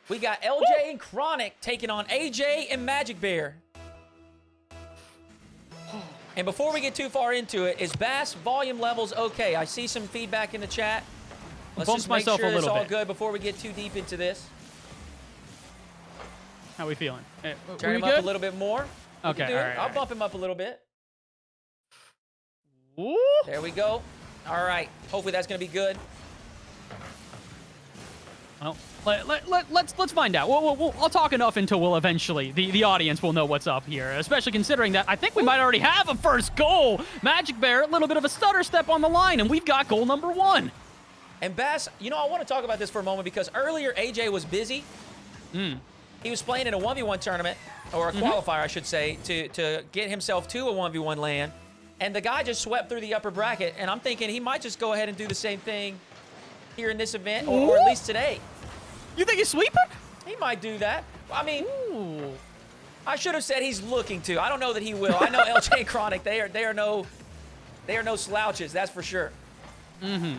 We got LJ and Chronic taking on AyyJayy and Majicbear. And before we get too far into it, is Bass volume levels okay? I see some feedback in the chat. Let's just make sure it's all good before we get too deep into this. How we feeling? Turn him up a little bit more. Okay, all right. I'll bump him up a little bit. Ooh. There we go. All right. Hopefully that's going to be good. Well, let's find out. I'll talk enough until we'll eventually, the audience will know what's up here, especially considering that I think we might already have a first goal. Majicbear, a little bit of a stutter step on the line, and we've got goal number 1. And Bass, you know, I want to talk about this for a moment because earlier AyyJayy was busy. He was playing in a 1v1 tournament, or a qualifier, I should say, to get himself to a 1v1 LAN. And the guy just swept through the upper bracket, and I'm thinking he might just go ahead and do the same thing here in this event, or at least today. You think he's sweeping? He might do that. I mean, Ooh. I should have said he's looking to. I don't know that he will. I know LJ and Chronic, they are no slouches, that's for sure.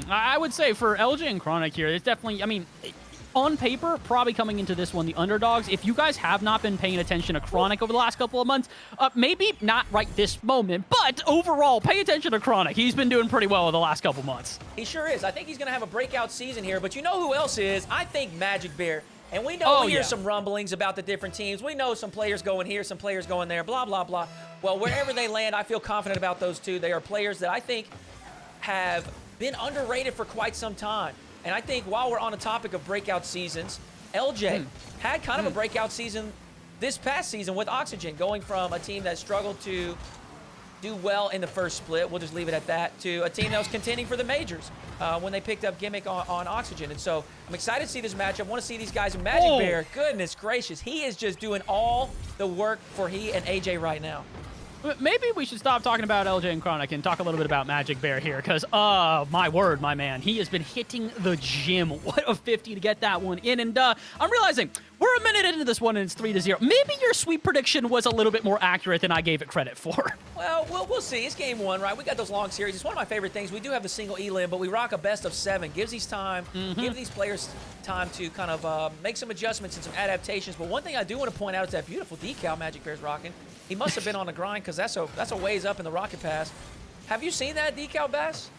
I would say for LJ and Chronic here, it's definitely, I mean, on paper, probably coming into this one, the underdogs. If you guys have not been paying attention to Chronic over the last couple of months, maybe not right this moment, but overall, pay attention to Chronic. He's been doing pretty well in the last couple months. He sure is. I think he's going to have a breakout season here, but you know who else is? I think Majicbear. And we know we hear some rumblings about the different teams. We know some players going here, some players going there, blah, blah, blah. Well, wherever they land, I feel confident about those two. They are players that I think have been underrated for quite some time. And I think while we're on the topic of breakout seasons, LJ had kind of a breakout season this past season with Oxygen, going from a team that struggled to do well in the first split, we'll just leave it at that, to a team that was contending for the majors when they picked up Gimmick on Oxygen. And so I'm excited to see this matchup. I want to see these guys in Majicbear. Goodness gracious, he is just doing all the work for he and AyyJayy right now. Maybe we should stop talking about LJ and Chronic and talk a little bit about Majicbear here, because, my word, my man, he has been hitting the gym. What a 50 to get that one in. And I'm realizing we're a minute into this one and it's 3-0. Maybe your sweep prediction was a little bit more accurate than I gave it credit for. Well, we'll see. It's game 1, right? We got those long series. It's one of my favorite things. We do have the single elim, but we rock a best of 7. Gives these time, give these players time to kind of make some adjustments and some adaptations. But one thing I do want to point out is that beautiful decal Majicbear's rocking. He must have been on the grind because that's a ways up in the rocket pass. Have you seen that decal, Bass?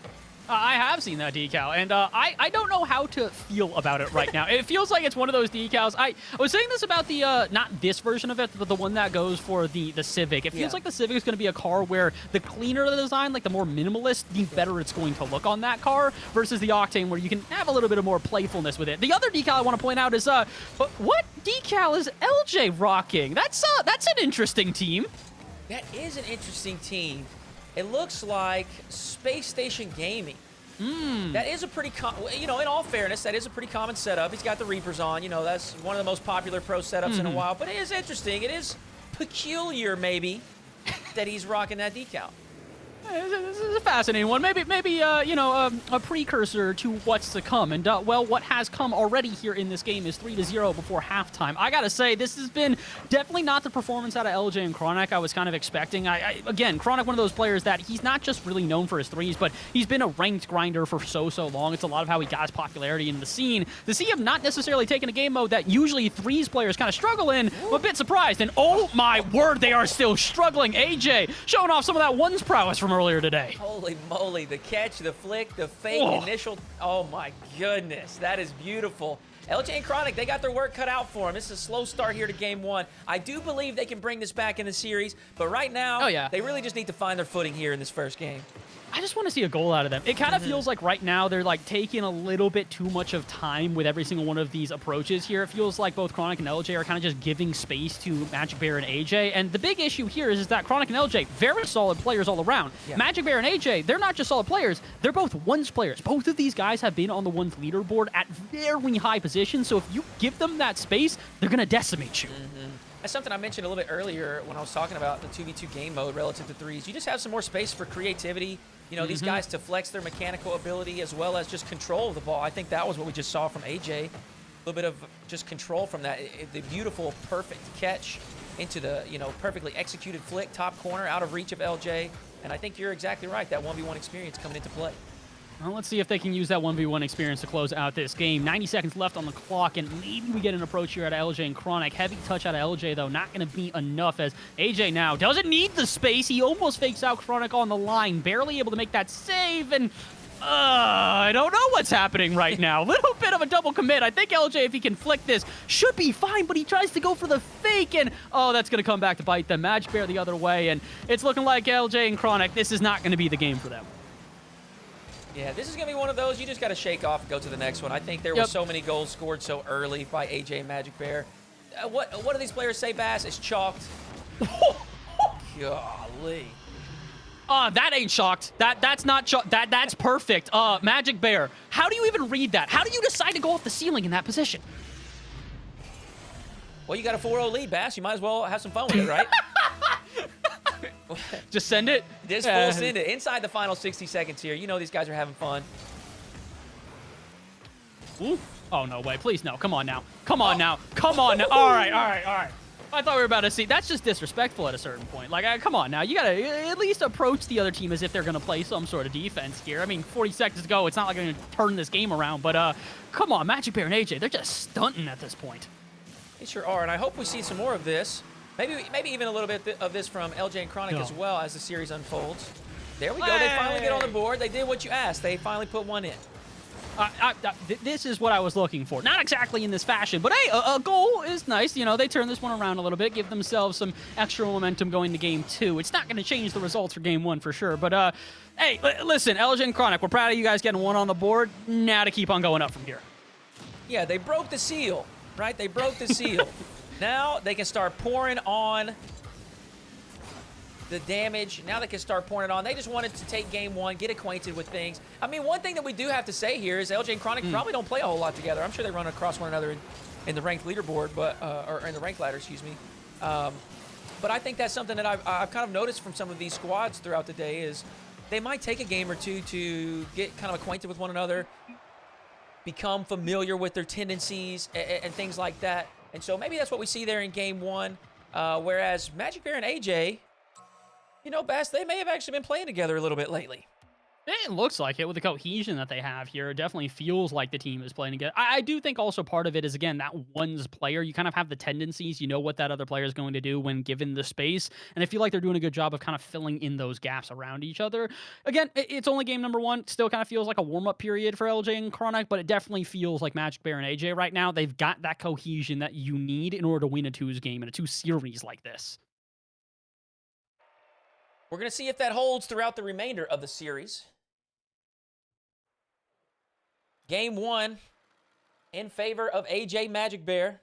I have seen that decal, and I don't know how to feel about it right now. It feels like it's one of those decals. I was saying this about the, not this version of it, but the one that goes for the Civic. It feels like the Civic is going to be a car where the cleaner the design, like the more minimalist, the better it's going to look on that car, versus the Octane where you can have a little bit of more playfulness with it. The other decal I want to point out is, what decal is LJ rocking? That's an interesting team. That is an interesting team. It looks like Space Station Gaming. That is a pretty, you know, in all fairness, that is a pretty common setup. He's got the Reapers on. You know, that's one of the most popular pro setups in a while. But it is interesting. It is peculiar, maybe, that he's rocking that decal. This is a fascinating one. Maybe you know, a precursor to what's to come. And, well, what has come already here in this game is 3-0 before halftime. I gotta say, this has been definitely not the performance out of LJ and Chronic I was kind of expecting. Again, Chronic, one of those players that he's not just really known for his threes, but he's been a ranked grinder for so long. It's a lot of how he got his popularity in the scene. To see him not necessarily taking a game mode that usually threes players kind of struggle in, I'm a bit surprised. And, oh, my word, they are still struggling. AyyJayy showing off some of that ones prowess from earlier today. Holy moly, the catch, the flick, the fake initial. Oh my goodness, that is beautiful. LJ and Chronic, they got their work cut out for them. This is a slow start here to game 1. I do believe they can bring this back in the series, but right now, they really just need to find their footing here in this first game. I just want to see a goal out of them. It kind of feels like right now they're like taking a little bit too much of time with every single one of these approaches here. It feels like both Chronic and LJ are kind of just giving space to Majicbear and AyyJayy. And the big issue here is that Chronic and LJ, very solid players all around. Majicbear and AyyJayy, they're not just solid players, they're both ones players. Both of these guys have been on the ones leaderboard at very high positions. So if you give them that space, they're going to decimate you. That's something I mentioned a little bit earlier when I was talking about the 2v2 game mode relative to threes. You just have some more space for creativity. You know, these guys to flex their mechanical ability as well as just control of the ball. I think that was what we just saw from AyyJayy. A little bit of just control from that. The beautiful, perfect catch into the, you know, perfectly executed flick, top corner, out of reach of LJ. And I think you're exactly right. That 1v1 experience coming into play. Well, let's see if they can use that 1v1 experience to close out this game. 90 seconds left on the clock, and maybe we get an approach here at AyyJayy and Chronic. Heavy touch out of AyyJayy, though, not going to be enough, as AyyJayy now doesn't need the space. He almost fakes out Chronic on the line, barely able to make that save, and I don't know what's happening right now. Little bit of a double commit. I think AyyJayy, if he can flick this, should be fine, but he tries to go for the fake, and oh, that's going to come back to bite them. Majicbear the other way, and it's looking like AyyJayy and Chronic, this is not going to be the game for them. Yeah, this is going to be one of those you just got to shake off and go to the next one. I think there were so many goals scored so early by AyyJayy and Majicbear. What do these players say, Bass? It's chalked. Golly. That ain't shocked. That's not chalked. That's perfect. Majicbear, how do you even read that? How do you decide to go off the ceiling in that position? Well, you got a 4-0 lead, Bass. You might as well have some fun with it, right? Just send it? Just full send it. Inside the final 60 seconds here. You know these guys are having fun. Ooh. Oh, no way. Please, no. Come on now. Come on now. Come on now. All right. I thought we were about to see. That's just disrespectful at a certain point. Like, come on now. You got to at least approach the other team as if they're going to play some sort of defense here. I mean, 40 seconds to go. It's not like I'm going to turn this game around. But come on, Majicbear and AyyJayy, they're just stunting at this point. They sure are, and I hope we see some more of this. Maybe even a little bit of this from AyyJayy and Chronic as well as the series unfolds. There we go. They finally get on the board. They did what you asked. They finally put one in. This is what I was looking for. Not exactly in this fashion, but hey, a goal is nice. You know, they turn this one around a little bit, give themselves some extra momentum going to game 2. It's not going to change the results for game 1 for sure, but hey, listen, AyyJayy and Chronic, we're proud of you guys getting one on the board. Now to keep on going up from here. Yeah, they broke the seal, right? They broke the seal. Now they can start pouring on the damage. Now they can start pouring it on. They just wanted to take game 1, get acquainted with things. I mean, one thing that we do have to say here is AyyJayy and Chronic probably don't play a whole lot together. I'm sure they run across one another in the ranked leaderboard, but or in the ranked ladder, excuse me. But I think that's something that I've kind of noticed from some of these squads throughout the day is they might take a game or two to get kind of acquainted with one another, become familiar with their tendencies and things like that. And so maybe that's what we see there in game 1. Whereas Majicbear and AyyJayy, you know, Bass, they may have actually been playing together a little bit lately. It looks like it with the cohesion that they have here. It definitely feels like the team is playing together. I do think also part of it is, again, that one's player. You kind of have the tendencies. You know what that other player is going to do when given the space. And I feel like they're doing a good job of kind of filling in those gaps around each other. Again, it's only game number 1. Still kind of feels like a warm-up period for AyyJayy and Chronic, but it definitely feels like Majicbear and AyyJayy right now. They've got that cohesion that you need in order to win a 2s game in a 2 series like this. We're going to see if that holds throughout the remainder of the series. Game 1 in favor of AyyJayy Majicbear.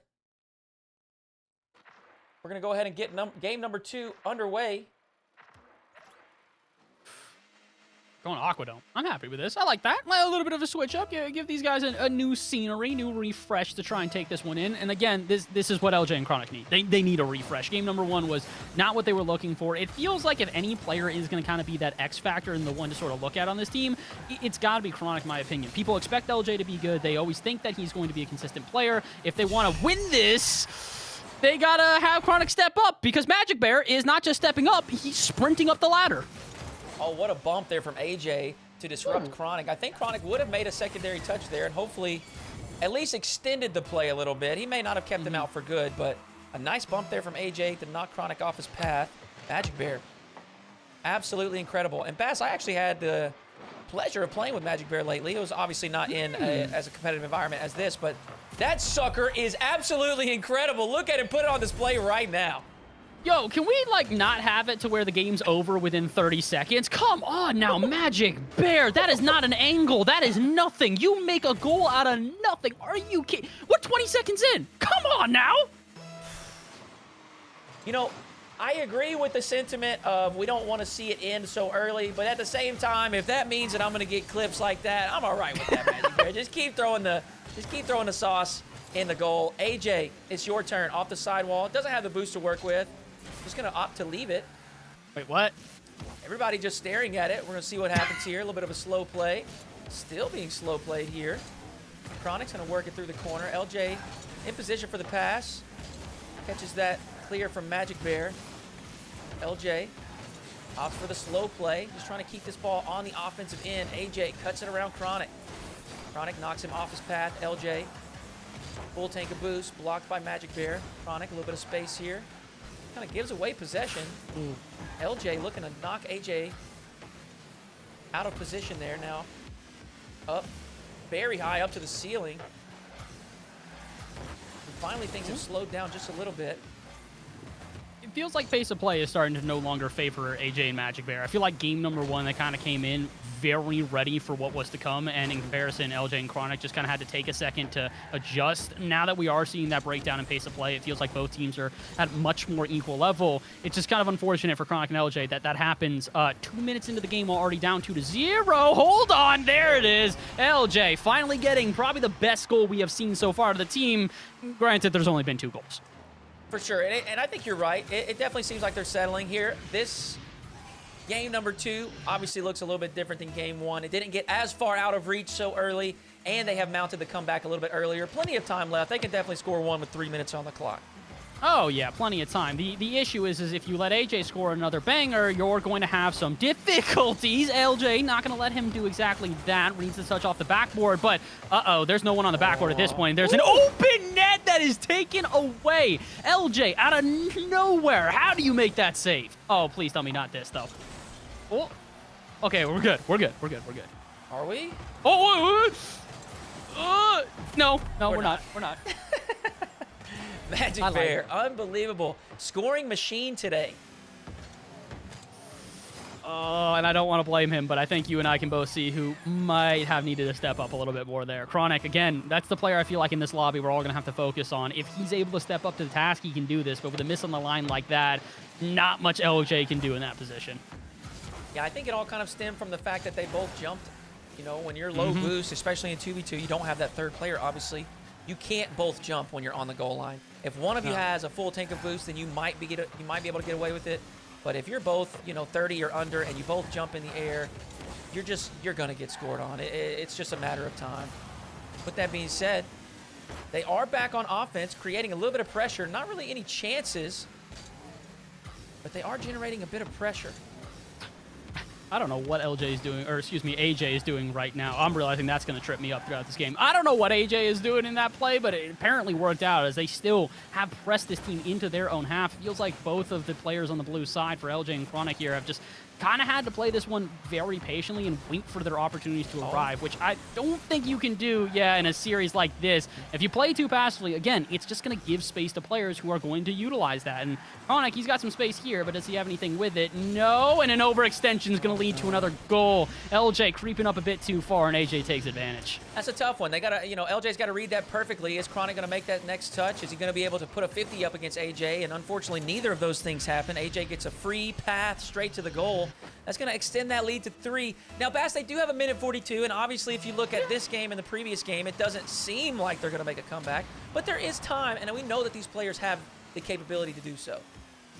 We're going to go ahead and get game number 2 underway. Going to Aquadome. I'm happy with this. I like that. A little bit of a switch up. Give these guys a new scenery, new refresh to try and take this one in. And again, this is what AyyJayy and Chronic need. They need a refresh. Game number 1 was not what they were looking for. It feels like if any player is going to kind of be that X factor and the one to sort of look at on this team, it's got to be Chronic, in my opinion. People expect AyyJayy to be good. They always think that he's going to be a consistent player. If they want to win this, they got to have Chronic step up, because Majicbear is not just stepping up, he's sprinting up the ladder. Oh, what a bump there from AyyJayy to disrupt Chronic. I think Chronic would have made a secondary touch there and hopefully at least extended the play a little bit. He may not have kept him out for good, but a nice bump there from AyyJayy to knock Chronic off his path. Majicbear, absolutely incredible. And Bass, I actually had the pleasure of playing with Majicbear lately. It was obviously not in as a competitive environment as this, but that sucker is absolutely incredible. Look at him put it on display right now. Yo, can we, like, not have it to where the game's over within 30 seconds? Come on now, Majicbear. That is not an angle. That is nothing. You make a goal out of nothing. Are you kidding? We're 20 seconds in. Come on now. You know, I agree with the sentiment of we don't want to see it end so early, but at the same time, if that means that I'm going to get clips like that, I'm all right with that, Majicbear. Just keep throwing the sauce in the goal. AyyJayy, it's your turn. Off the sidewall. Doesn't have the boost to work with. Just going to opt to leave it. Wait, what? Everybody just staring at it. We're going to see what happens here. A little bit of a slow play. Still being slow played here. Chronic's going to work it through the corner. AyyJayy in position for the pass. Catches that clear from Majicbear. AyyJayy Opts for the slow play, just trying to keep this ball on the offensive end. AyyJayy cuts it around Chronic. Chronic knocks him off his path. LJ, full tank of boost, blocked by Majicbear. Chronic, a little bit of space here. Kind of gives away possession. LJ looking to knock AyyJayy out of position there now. Up, very high up to the ceiling. And finally, things have slowed down just a little bit. It feels like pace of play is starting to no longer favor AyyJayy and Majicbear. I feel like game number 1, they kind of came in very ready for what was to come, and in comparison, LJ and Chronic just kind of had to take a second to adjust. Now that we are seeing that breakdown in pace of play, it feels like both teams are at much more equal level. It's just kind of unfortunate for Chronic and LJ that happens 2 minutes into the game, we're already down 2-0. Hold on, there it is. LJ finally getting probably the best goal we have seen so far to the team. Granted, there's only been 2 goals. For sure, and I think you're right. It definitely seems like they're settling here. This game number 2 obviously looks a little bit different than game 1. It didn't get as far out of reach so early, and they have mounted the comeback a little bit earlier. Plenty of time left. They can definitely score 1 with 3 minutes on the clock. Oh, yeah, plenty of time. The issue is if you let AyyJayy score another banger, you're going to have some difficulties. LJ not going to let him do exactly that. Reads the touch off the backboard, but uh-oh, there's no one on the backboard at this point. There's an open net that is taken away. LJ out of nowhere. How do you make that save? Oh, please tell me not this, though. Oh, okay, we're good. We're good. We're good. We're good. Are we? Oh, no, we're not. We're not. Majicbear, unbelievable. Scoring machine today. Oh, and I don't want to blame him, but I think you and I can both see who might have needed to step up a little bit more there. Chronic, again, that's the player I feel like in this lobby we're all going to have to focus on. If he's able to step up to the task, he can do this, but with a miss on the line like that, not much LJ can do in that position. Yeah, I think it all kind of stemmed from the fact that they both jumped. You know, when you're low boost, especially in 2v2, you don't have that third player, obviously. You can't both jump when you're on the goal line. If one of you has a full tank of boost, then you might be able to get away with it. But if you're both, 30 or under, and you both jump in the air, you're gonna get scored on. It's just a matter of time. With that being said, they are back on offense, creating a little bit of pressure. Not really any chances, but they are generating a bit of pressure. I don't know what LJ is doing, or excuse me, AyyJayy is doing right now. I'm realizing that's going to trip me up throughout this game. I don't know what AyyJayy is doing in that play, but it apparently worked out as they still have pressed this team into their own half. It feels like both of the players on the blue side for LJ and Chronic here have just kind of had to play this one very patiently and wait for their opportunities to arrive, which I don't think you can do, in a series like this. If you play too passively, again, it's just going to give space to players who are going to utilize that. And Chronic, he's got some space here, but does he have anything with it? No, and an overextension is going to lead to another goal. LJ creeping up a bit too far, and AyyJayy takes advantage. That's a tough one. They got to, LJ's got to read that perfectly. Is Chronic going to make that next touch? Is he going to be able to put a 50 up against AyyJayy? And unfortunately, neither of those things happen. AyyJayy gets a free path straight to the goal. That's going to extend that lead to 3. Now, Bass, they do have a minute 42, and obviously, if you look at this game and the previous game, it doesn't seem like they're going to make a comeback. But there is time, and we know that these players have the capability to do so.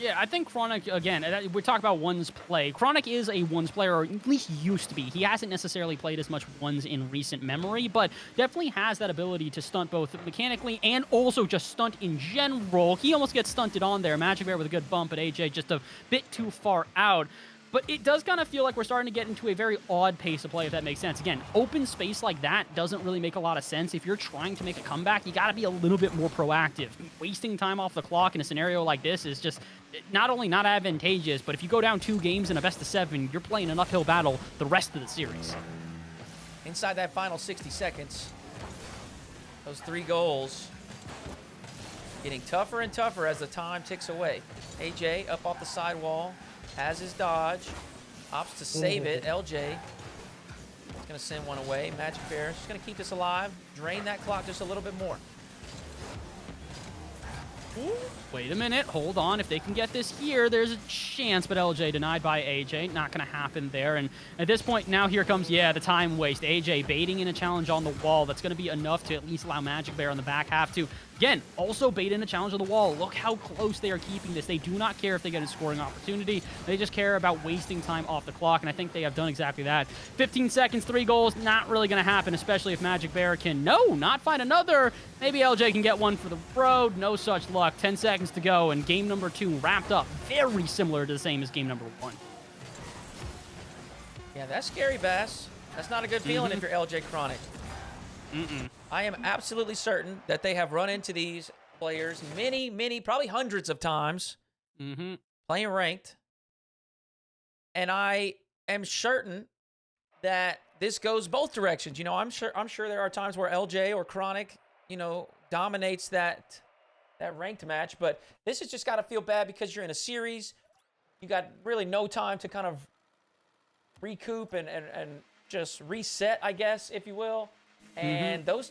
Yeah, I think Chronic, again, we talk about ones play. Chronic is a ones player, or at least used to be. He hasn't necessarily played as much ones in recent memory, but definitely has that ability to stunt both mechanically and also just stunt in general. He almost gets stunted on there. Majicbear with a good bump, but AyyJayy just a bit too far out. But it does kind of feel like we're starting to get into a very odd pace of play, if that makes sense. Again, open space like that doesn't really make a lot of sense. If you're trying to make a comeback, you got to be a little bit more proactive. Wasting time off the clock in a scenario like this is just not only not advantageous, but if you go down 2 games in a best-of-7, you're playing an uphill battle the rest of the series. Inside that final 60 seconds, those 3 goals getting tougher and tougher as the time ticks away. AyyJayy up off the sidewall. Has his dodge, opts to save it. LJ is going to send one away. Majicbear is just going to keep this alive, drain that clock just a little bit more. Wait a minute, hold on. If they can get this here, there's a chance, but LJ denied by AyyJayy. Not going to happen there. And at this point, now here comes, the time waste. AyyJayy baiting in a challenge on the wall. That's going to be enough to at least allow Majicbear on the back half to, again, also bait in a challenge on the wall. Look how close they are keeping this. They do not care if they get a scoring opportunity. They just care about wasting time off the clock, and I think they have done exactly that. 15 seconds, 3 goals, not really going to happen, especially if Majicbear can, not find another. Maybe LJ can get one for the road. No such luck. 10 seconds to go, and game number 2 wrapped up very similar to the same as game number 1. Yeah, that's scary, Bass. That's not a good feeling if you're LJ Chronic. I am absolutely certain that they have run into these players many, probably hundreds of times playing ranked. And I am certain that this goes both directions. You know, I'm sure there are times where LJ or Chronic, you know, dominates that ranked match, but this has just got to feel bad because you're in a series. You got really no time to kind of recoup and just reset, I guess, if you will. And those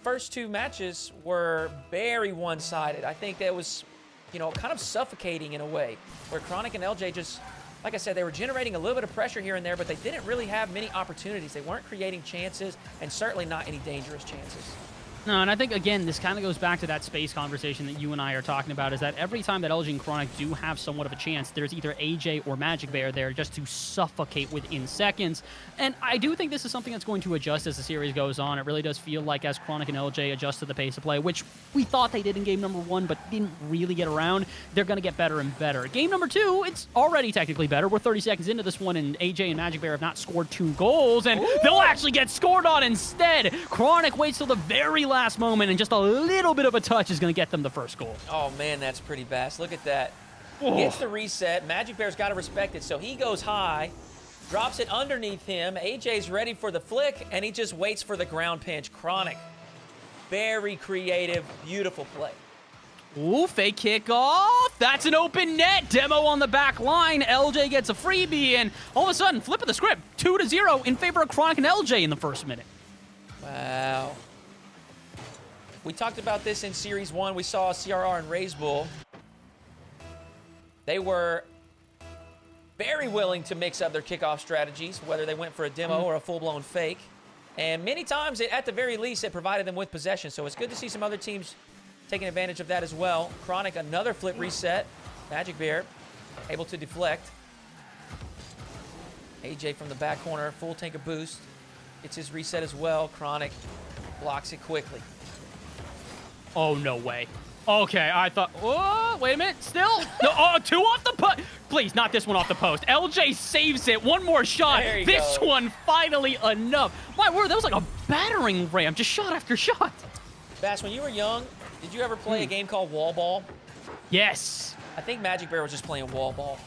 first two matches were very one-sided. I think that was, you know, kind of suffocating in a way, where Chronic and LJ just, like I said, they were generating a little bit of pressure here and there, but they didn't really have many opportunities. They weren't creating chances, and certainly not any dangerous chances. No, and I think, again, this kind of goes back to that space conversation that you and I are talking about, is that every time that LJ and Chronic do have somewhat of a chance, there's either AyyJayy or Majicbear there just to suffocate within seconds. And I do think this is something that's going to adjust as the series goes on. It really does feel like as Chronic and LJ adjust to the pace of play, which we thought they did in game number 1, but didn't really get around, they're going to get better and better. Game number 2, it's already technically better. We're 30 seconds into this one, and AyyJayy and Majicbear have not scored 2 goals, and they'll actually get scored on instead. Chronic waits till the very last moment, and just a little bit of a touch is going to get them the first goal. Oh, man, that's pretty fast. Look at that. Gets the reset. Majicbear's got to respect it, so he goes high, drops it underneath him. AyyJayy's ready for the flick, and he just waits for the ground pinch. Chronic, very creative, beautiful play. Ooh, fake kickoff. That's an open net. Demo on the back line. LJ gets a freebie, and all of a sudden, flip of the script, 2-0 in favor of Chronic and LJ in the first minute. Wow. We talked about this in Series 1. We saw CRR and Raise Bull. They were very willing to mix up their kickoff strategies, whether they went for a demo or a full-blown fake. And many times, at the very least, it provided them with possession. So it's good to see some other teams taking advantage of that as well. Chronic, another flip reset. Majicbear able to deflect. AyyJayy from the back corner, full tank of boost. Gets his reset as well. Chronic blocks it quickly. Oh, no way. Okay, I thought, oh, wait a minute, still? No, oh, 2 off the post. Please, not this one off the post. LJ saves it, 1 more shot. This one, finally enough. My word, that was like a battering ram, just shot after shot. Bass, when you were young, did you ever play a game called Wall Ball? Yes. I think Majicbear was just playing Wall Ball.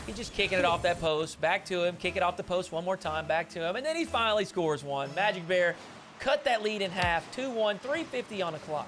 He's just kicking it off that post, back to him, kick it off the post one more time, back to him, and then he finally scores one. Majicbear cut that lead in half, 2-1, 3:50 on the clock.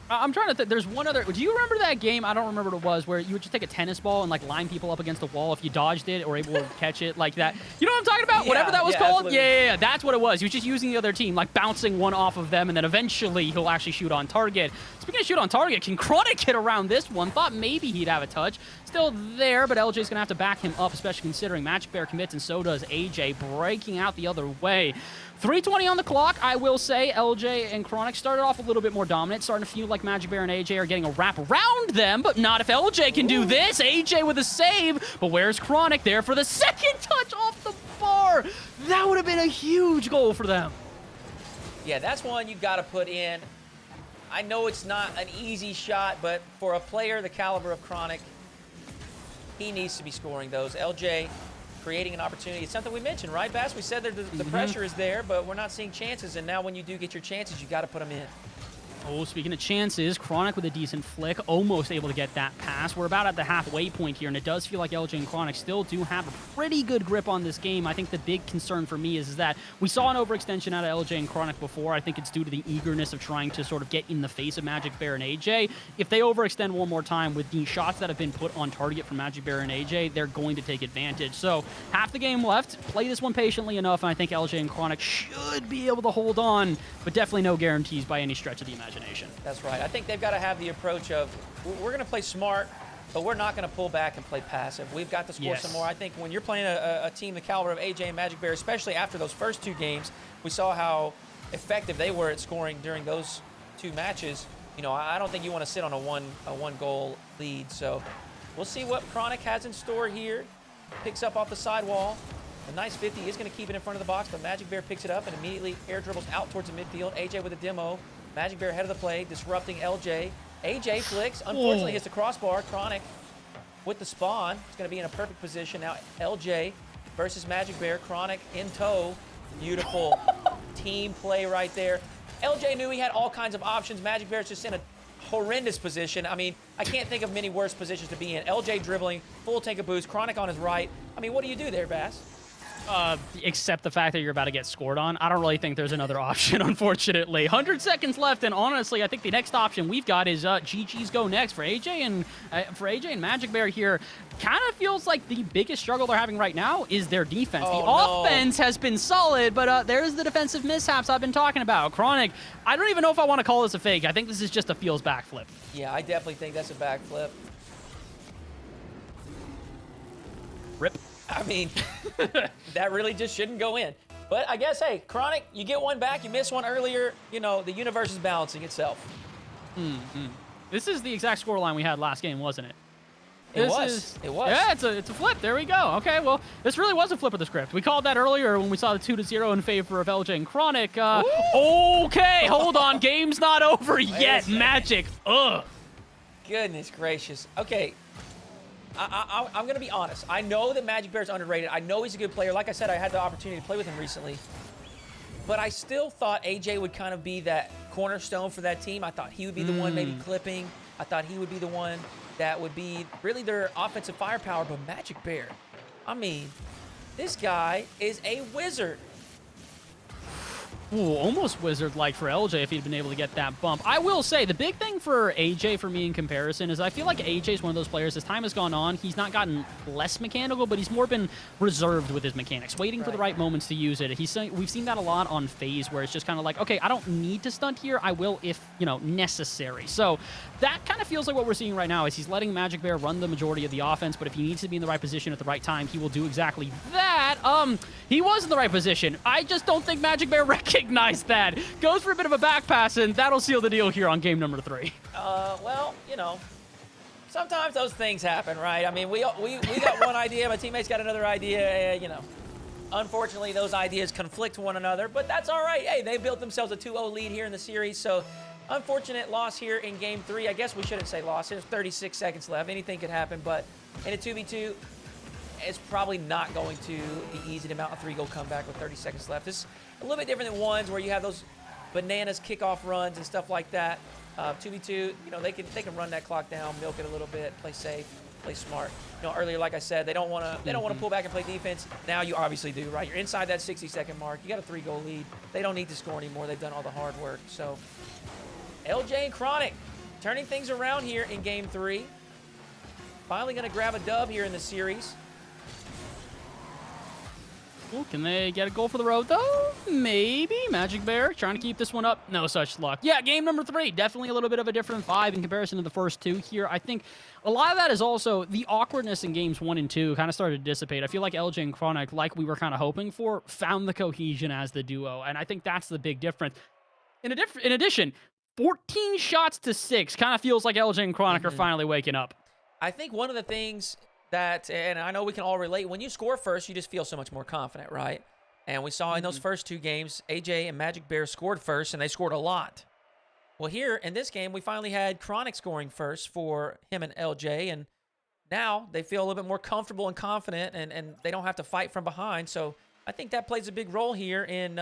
I'm trying to think. There's one other. Do you remember that game? I don't remember what it was, where you would just take a tennis ball and like line people up against the wall if you dodged it or able to catch it like that. You know what I'm talking about? Yeah, whatever that was called? Absolutely. Yeah. That's what it was. He was just using the other team, like bouncing one off of them, and then eventually he'll actually shoot on target. Speaking of shoot on target, can Chronic get around this one? Thought maybe he'd have a touch. Still there, but LJ's going to have to back him up, especially considering Majicbear commits, and so does AyyJayy, breaking out the other way. 3:20 on the clock. I will say LJ and Chronic started off a little bit more dominant, starting to feel like Majicbear and AyyJayy are getting a wrap around them, but not if LJ can do this. AyyJayy with a save, but where's Chronic? There for the second touch off the bar. That would have been a huge goal for them. Yeah, that's one you've got to put in. I know it's not an easy shot, but for a player the caliber of Chronic, he needs to be scoring those. LJ creating an opportunity. It's something we mentioned, right, Bass? We said that the pressure is there, but we're not seeing chances, and now when you do get your chances, you got to put them in. Oh, speaking of chances, Chronic with a decent flick, almost able to get that pass. We're about at the halfway point here, and it does feel like LJ and Chronic still do have a pretty good grip on this game. I think the big concern for me is that we saw an overextension out of LJ and Chronic before. I think it's due to the eagerness of trying to sort of get in the face of Majicbear and AyyJayy. If they overextend one more time with the shots that have been put on target from Majicbear and AyyJayy, they're going to take advantage. So half the game left. Play this one patiently enough, and I think LJ and Chronic should be able to hold on, but definitely no guarantees by any stretch of the imagination. That's right. I think they've got to have the approach of, we're going to play smart, but we're not going to pull back and play passive. We've got to score some more. I think when you're playing a team the caliber of AyyJayy and Majicbear, especially after those first 2 games, we saw how effective they were at scoring during those 2 matches. You know, I don't think you want to sit on a one goal lead. So we'll see what Chronic has in store here. Picks up off the sidewall. A nice 50 is going to keep it in front of the box, but Majicbear picks it up and immediately air dribbles out towards the midfield. AyyJayy with a demo. Majicbear ahead of the play, disrupting LJ. AyyJayy flicks, unfortunately hits the crossbar. Chronic with the spawn. It's going to be in a perfect position. Now LJ versus Majicbear. Chronic in tow. Beautiful team play right there. LJ knew he had all kinds of options. Majicbear's just in a horrendous position. I mean, I can't think of many worse positions to be in. LJ dribbling, full tank of boost, Chronic on his right. I mean, what do you do there, Bass? Except the fact that you're about to get scored on. I don't really think there's another option, unfortunately. 100 seconds left, and honestly, I think the next option we've got is GG's go next for AyyJayy and Majicbear here. Kind of feels like the biggest struggle they're having right now is their defense. The offense has been solid, but there's the defensive mishaps I've been talking about. Chronic, I don't even know if I want to call this a fake. I think this is just a feels backflip. Yeah, I definitely think that's a backflip. Rip. I mean, that really just shouldn't go in. But I guess, hey, Chronic, you get one back. You missed one earlier. You know, the universe is balancing itself. This is the exact scoreline we had last game, wasn't it? It was. Yeah, it's a flip. There we go. Okay, well, this really was a flip of the script. We called that earlier when we saw the 2-0 in favor of LJ and Chronic. Okay, hold on. Game's not over yet. Magic. Ugh. Goodness gracious. Okay. I'm going to be honest. I know that Majicbear is underrated. I know he's a good player. Like I said, I had the opportunity to play with him recently. But I still thought AyyJayy would kind of be that cornerstone for that team. I thought he would be the one maybe clipping. I thought he would be the one that would be really their offensive firepower. But Majicbear, I mean, this guy is a wizard. Ooh, almost wizard-like for LJ if he'd been able to get that bump. I will say, the big thing for AyyJayy for me in comparison is I feel like AyyJayy is one of those players, as time has gone on, he's not gotten less mechanical, but he's more been reserved with his mechanics, waiting for the right moments to use it. We've seen that a lot on FaZe, where it's just kind of like, okay, I don't need to stunt here. I will if, you know, necessary. So that kind of feels like what we're seeing right now is he's letting Majicbear run the majority of the offense, but if he needs to be in the right position at the right time, he will do exactly that. He was in the right position. I just don't think Majicbear recognized that. Goes for a bit of a back pass, and that'll seal the deal here on game number 3. Well, you know, sometimes those things happen, right? I mean, we got one idea, my teammates got another idea, you know. Unfortunately, those ideas conflict one another, but that's all right. Hey, they built themselves a 2-0 lead here in the series, so unfortunate loss here in game 3. I guess we shouldn't say loss. There's 36 seconds left. Anything could happen, but in a 2v2, it's probably not going to be easy to mount a 3-goal comeback with 30 seconds left. This is a little bit different than ones where you have those bananas kickoff runs and stuff like that. 2v2, you know, they can run that clock down, milk it a little bit, play safe, play smart. You know, earlier, like I said, they don't want to pull back and play defense. Now you obviously do, right? You're inside that 60-second mark. You got a 3-goal lead. They don't need to score anymore. They've done all the hard work. So LJ and Chronic turning things around here in game 3. Finally going to grab a dub here in the series. Ooh, can they get a goal for the road, though? Maybe. Majicbear trying to keep this one up. No such luck. Yeah, game number 3. Definitely a little bit of a different vibe in comparison to the first 2 here. I think a lot of that is also the awkwardness in games 1 and 2 kind of started to dissipate. I feel like LJ and Chronic, like we were kind of hoping for, found the cohesion as the duo, and I think that's the big difference. In addition, 14 shots to 6 kind of feels like LJ and Chronic are finally waking up. I think one of the things that, and I know we can all relate, when you score first, you just feel so much more confident, right? And we saw in those first 2 games, AyyJayy and Majicbear scored first, and they scored a lot. Well, here in this game, we finally had Chronic scoring first for him and LJ, and now they feel a little bit more comfortable and confident, and they don't have to fight from behind. So I think that plays a big role here in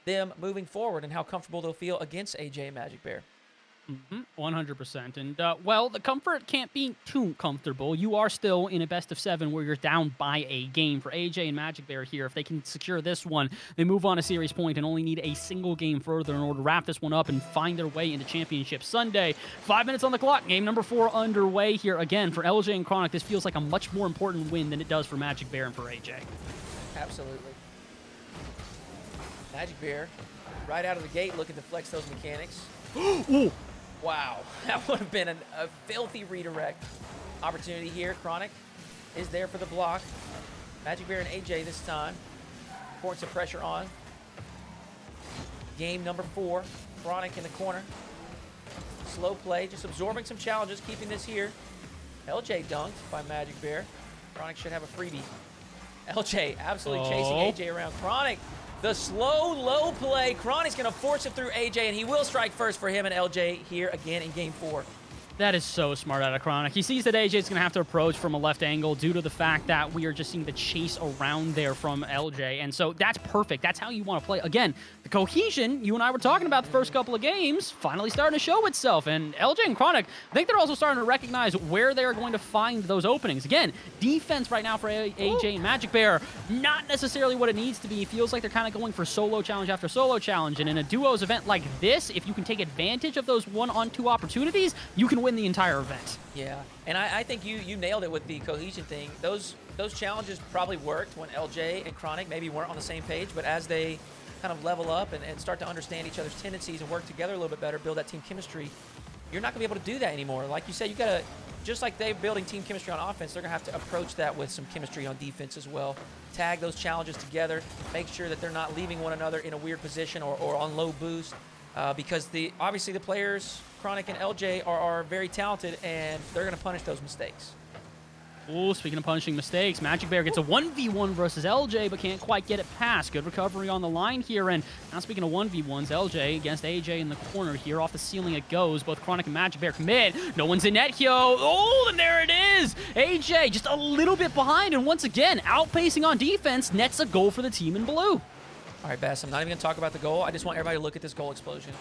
them moving forward and how comfortable they'll feel against AyyJayy and Majicbear. 100%. And, well, the comfort can't be too comfortable. You are still in a best-of-7 where you're down by a game. For AyyJayy and Majicbear here, if they can secure this one, they move on a series point and only need a single game further in order to wrap this one up and find their way into Championship Sunday. 5 minutes on the clock. Game number 4 underway here. Again, for LJ and Chronic, this feels like a much more important win than it does for Majicbear and for AyyJayy. Absolutely. Majicbear, right out of the gate, looking to flex those mechanics. Ooh. Wow, that would have been a filthy redirect opportunity here. Chronic is there for the block. Majicbear and AyyJayy this time. Pouring some pressure on. Game number 4. Chronic in the corner. Slow play, just absorbing some challenges, keeping this here. LJ dunked by Majicbear. Chronic should have a freebie. LJ absolutely chasing AyyJayy around. Chronic, the slow, low play. Chronic's going to force it through AyyJayy, and he will strike first for him and LJ here again in game 4. That is so smart out of Chronic. He sees that AyyJay's going to have to approach from a left angle due to the fact that we are just seeing the chase around there from LJ. And so that's perfect. That's how you want to play. Again, the cohesion you and I were talking about the first couple of games finally starting to show itself. And LJ and Chronic, I think they're also starting to recognize where they're going to find those openings. Again, defense right now for AyyJayy and Majicbear, not necessarily what it needs to be. It feels like they're kind of going for solo challenge after solo challenge. And in a duos event like this, if you can take advantage of those 1-on-2 opportunities, you can win the entire event. Yeah, and I think you nailed it with the cohesion thing. Those challenges probably worked when LJ and Chronic maybe weren't on the same page, but as they kind of level up and start to understand each other's tendencies and work together a little bit better, build that team chemistry, you're not going to be able to do that anymore. Like you said, you got to, just like they're building team chemistry on offense, they're going to have to approach that with some chemistry on defense as well. Tag those challenges together, make sure that they're not leaving one another in a weird position or on low boost. Because obviously the players, Chronic and LJ, are very talented, and they're going to punish those mistakes. Ooh, speaking of punishing mistakes, Majicbear gets a 1v1 versus LJ, but can't quite get it past. Good recovery on the line here, and now speaking of 1v1s, LJ against AyyJayy in the corner here. Off the ceiling it goes. Both Chronic and Majicbear commit. No one's in net here. Oh, and there it is! AyyJayy just a little bit behind, and once again, outpacing on defense, nets a goal for the team in blue. All right, Bass, I'm not even going to talk about the goal. I just want everybody to look at this goal explosion.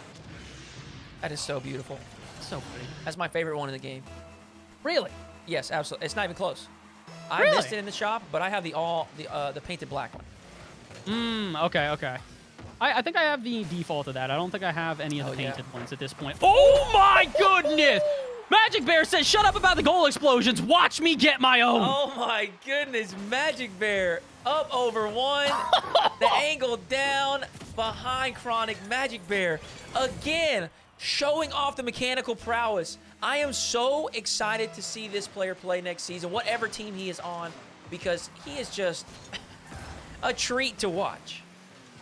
That is so beautiful. So pretty. That's my favorite one in the game. Really? Yes, absolutely. It's not even close. I Really? missed it in the shop, but I have the painted black one. Okay. I think I have the default of that. I don't think I have any of the painted ones at this point. Oh, Oh my goodness! Majicbear says, shut up about the goal explosions. Watch me get my own. Oh my goodness, Majicbear up over one. The angle down behind Chronic. Majicbear again showing off the mechanical prowess. I am so excited to see this player play next season, whatever team he is on, because he is just a treat to watch.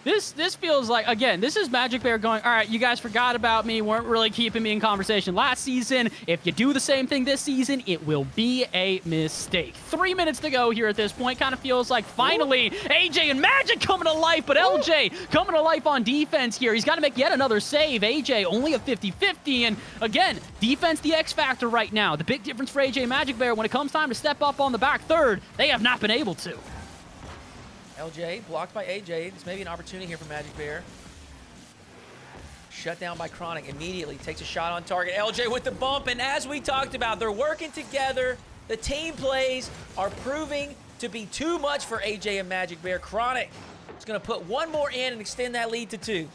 This feels like, again, this is Majicbear going, all right, you guys forgot about me, weren't really keeping me in conversation last season. If you do the same thing this season, it will be a mistake. 3 minutes to go here at this point. Kind of feels like finally AyyJayy and Magic coming to life, but LJ coming to life on defense here. He's got to make yet another save. AyyJayy only a 50-50, and again, defense the X factor right now. The big difference for AyyJayy and Majicbear when it comes time to step up on the back third, they have not been able to. LJ blocked by AyyJayy. This may be an opportunity here for Majicbear. Shut down by Chronic immediately. Takes a shot on target. LJ with the bump, and as we talked about, they're working together. The team plays are proving to be too much for AyyJayy and Majicbear. Chronic is going to put one more in and extend that lead to 2.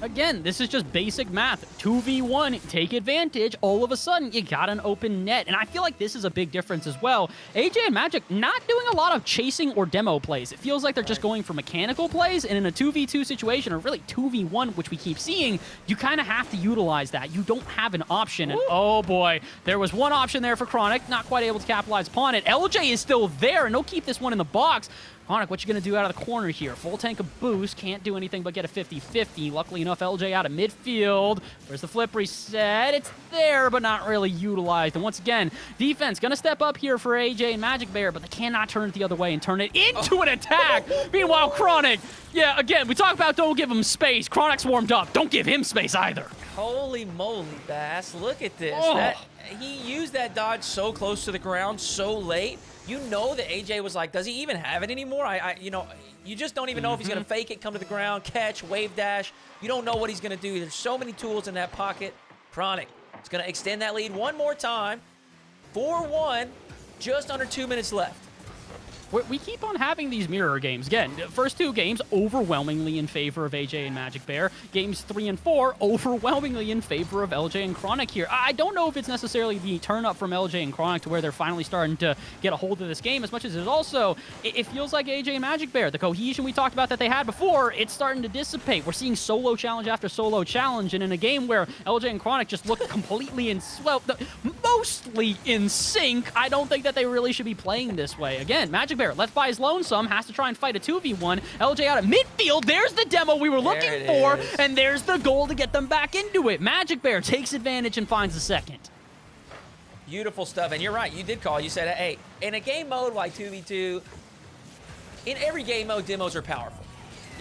Again, this is just basic math. 2v1, take advantage. All of a sudden, you got an open net. And I feel like this is a big difference as well. AyyJayy and Magic not doing a lot of chasing or demo plays. It feels like they're just going for mechanical plays. And in a 2v2 situation, or really 2v1, which we keep seeing, you kind of have to utilize that. You don't have an option. And oh boy, there was one option there for Chronic. Not quite able to capitalize upon it. LJ is still there, and they'll keep this one in the box. Chronic, what you going to do out of the corner here? Full tank of boost. Can't do anything but get a 50-50. Luckily enough, LJ out of midfield. Where's the flip reset? It's there, but not really utilized. And once again, defense going to step up here for AyyJayy and Majicbear, but they cannot turn it the other way and turn it into an attack. Meanwhile, Chronic, yeah, again, we talk about don't give him space. Chronic's warmed up. Don't give him space either. Holy moly, Bass. Look at this. Oh. He used that dodge so close to the ground so late. You know that AyyJayy was like, does he even have it anymore? You just don't even know if he's going to fake it, come to the ground, catch, wave dash. You don't know what he's going to do. There's so many tools in that pocket. Chronic is going to extend that lead one more time. 4-1, just under 2 minutes left. We keep on having these mirror games. Again, the first 2 games overwhelmingly in favor of AyyJayy and Majicbear. Games 3 and 4 overwhelmingly in favor of LJ and Chronic here. I don't know if it's necessarily the turn up from LJ and Chronic to where they're finally starting to get a hold of this game as much as it's also, it feels like AyyJayy and Majicbear, the cohesion we talked about that they had before, it's starting to dissipate. We're seeing solo challenge after solo challenge, and in a game where LJ and Chronic just look completely mostly in sync, I don't think that they really should be playing this way. Again, Majicbear left by his lonesome, has to try and fight a 2v1. LJ out at midfield. There's the demo we were looking for, and there's the goal to get them back into it. Majicbear takes advantage and finds the second. Beautiful stuff, and you're right. You did call. You said, hey, in a game mode like 2v2, in every game mode, demos are powerful.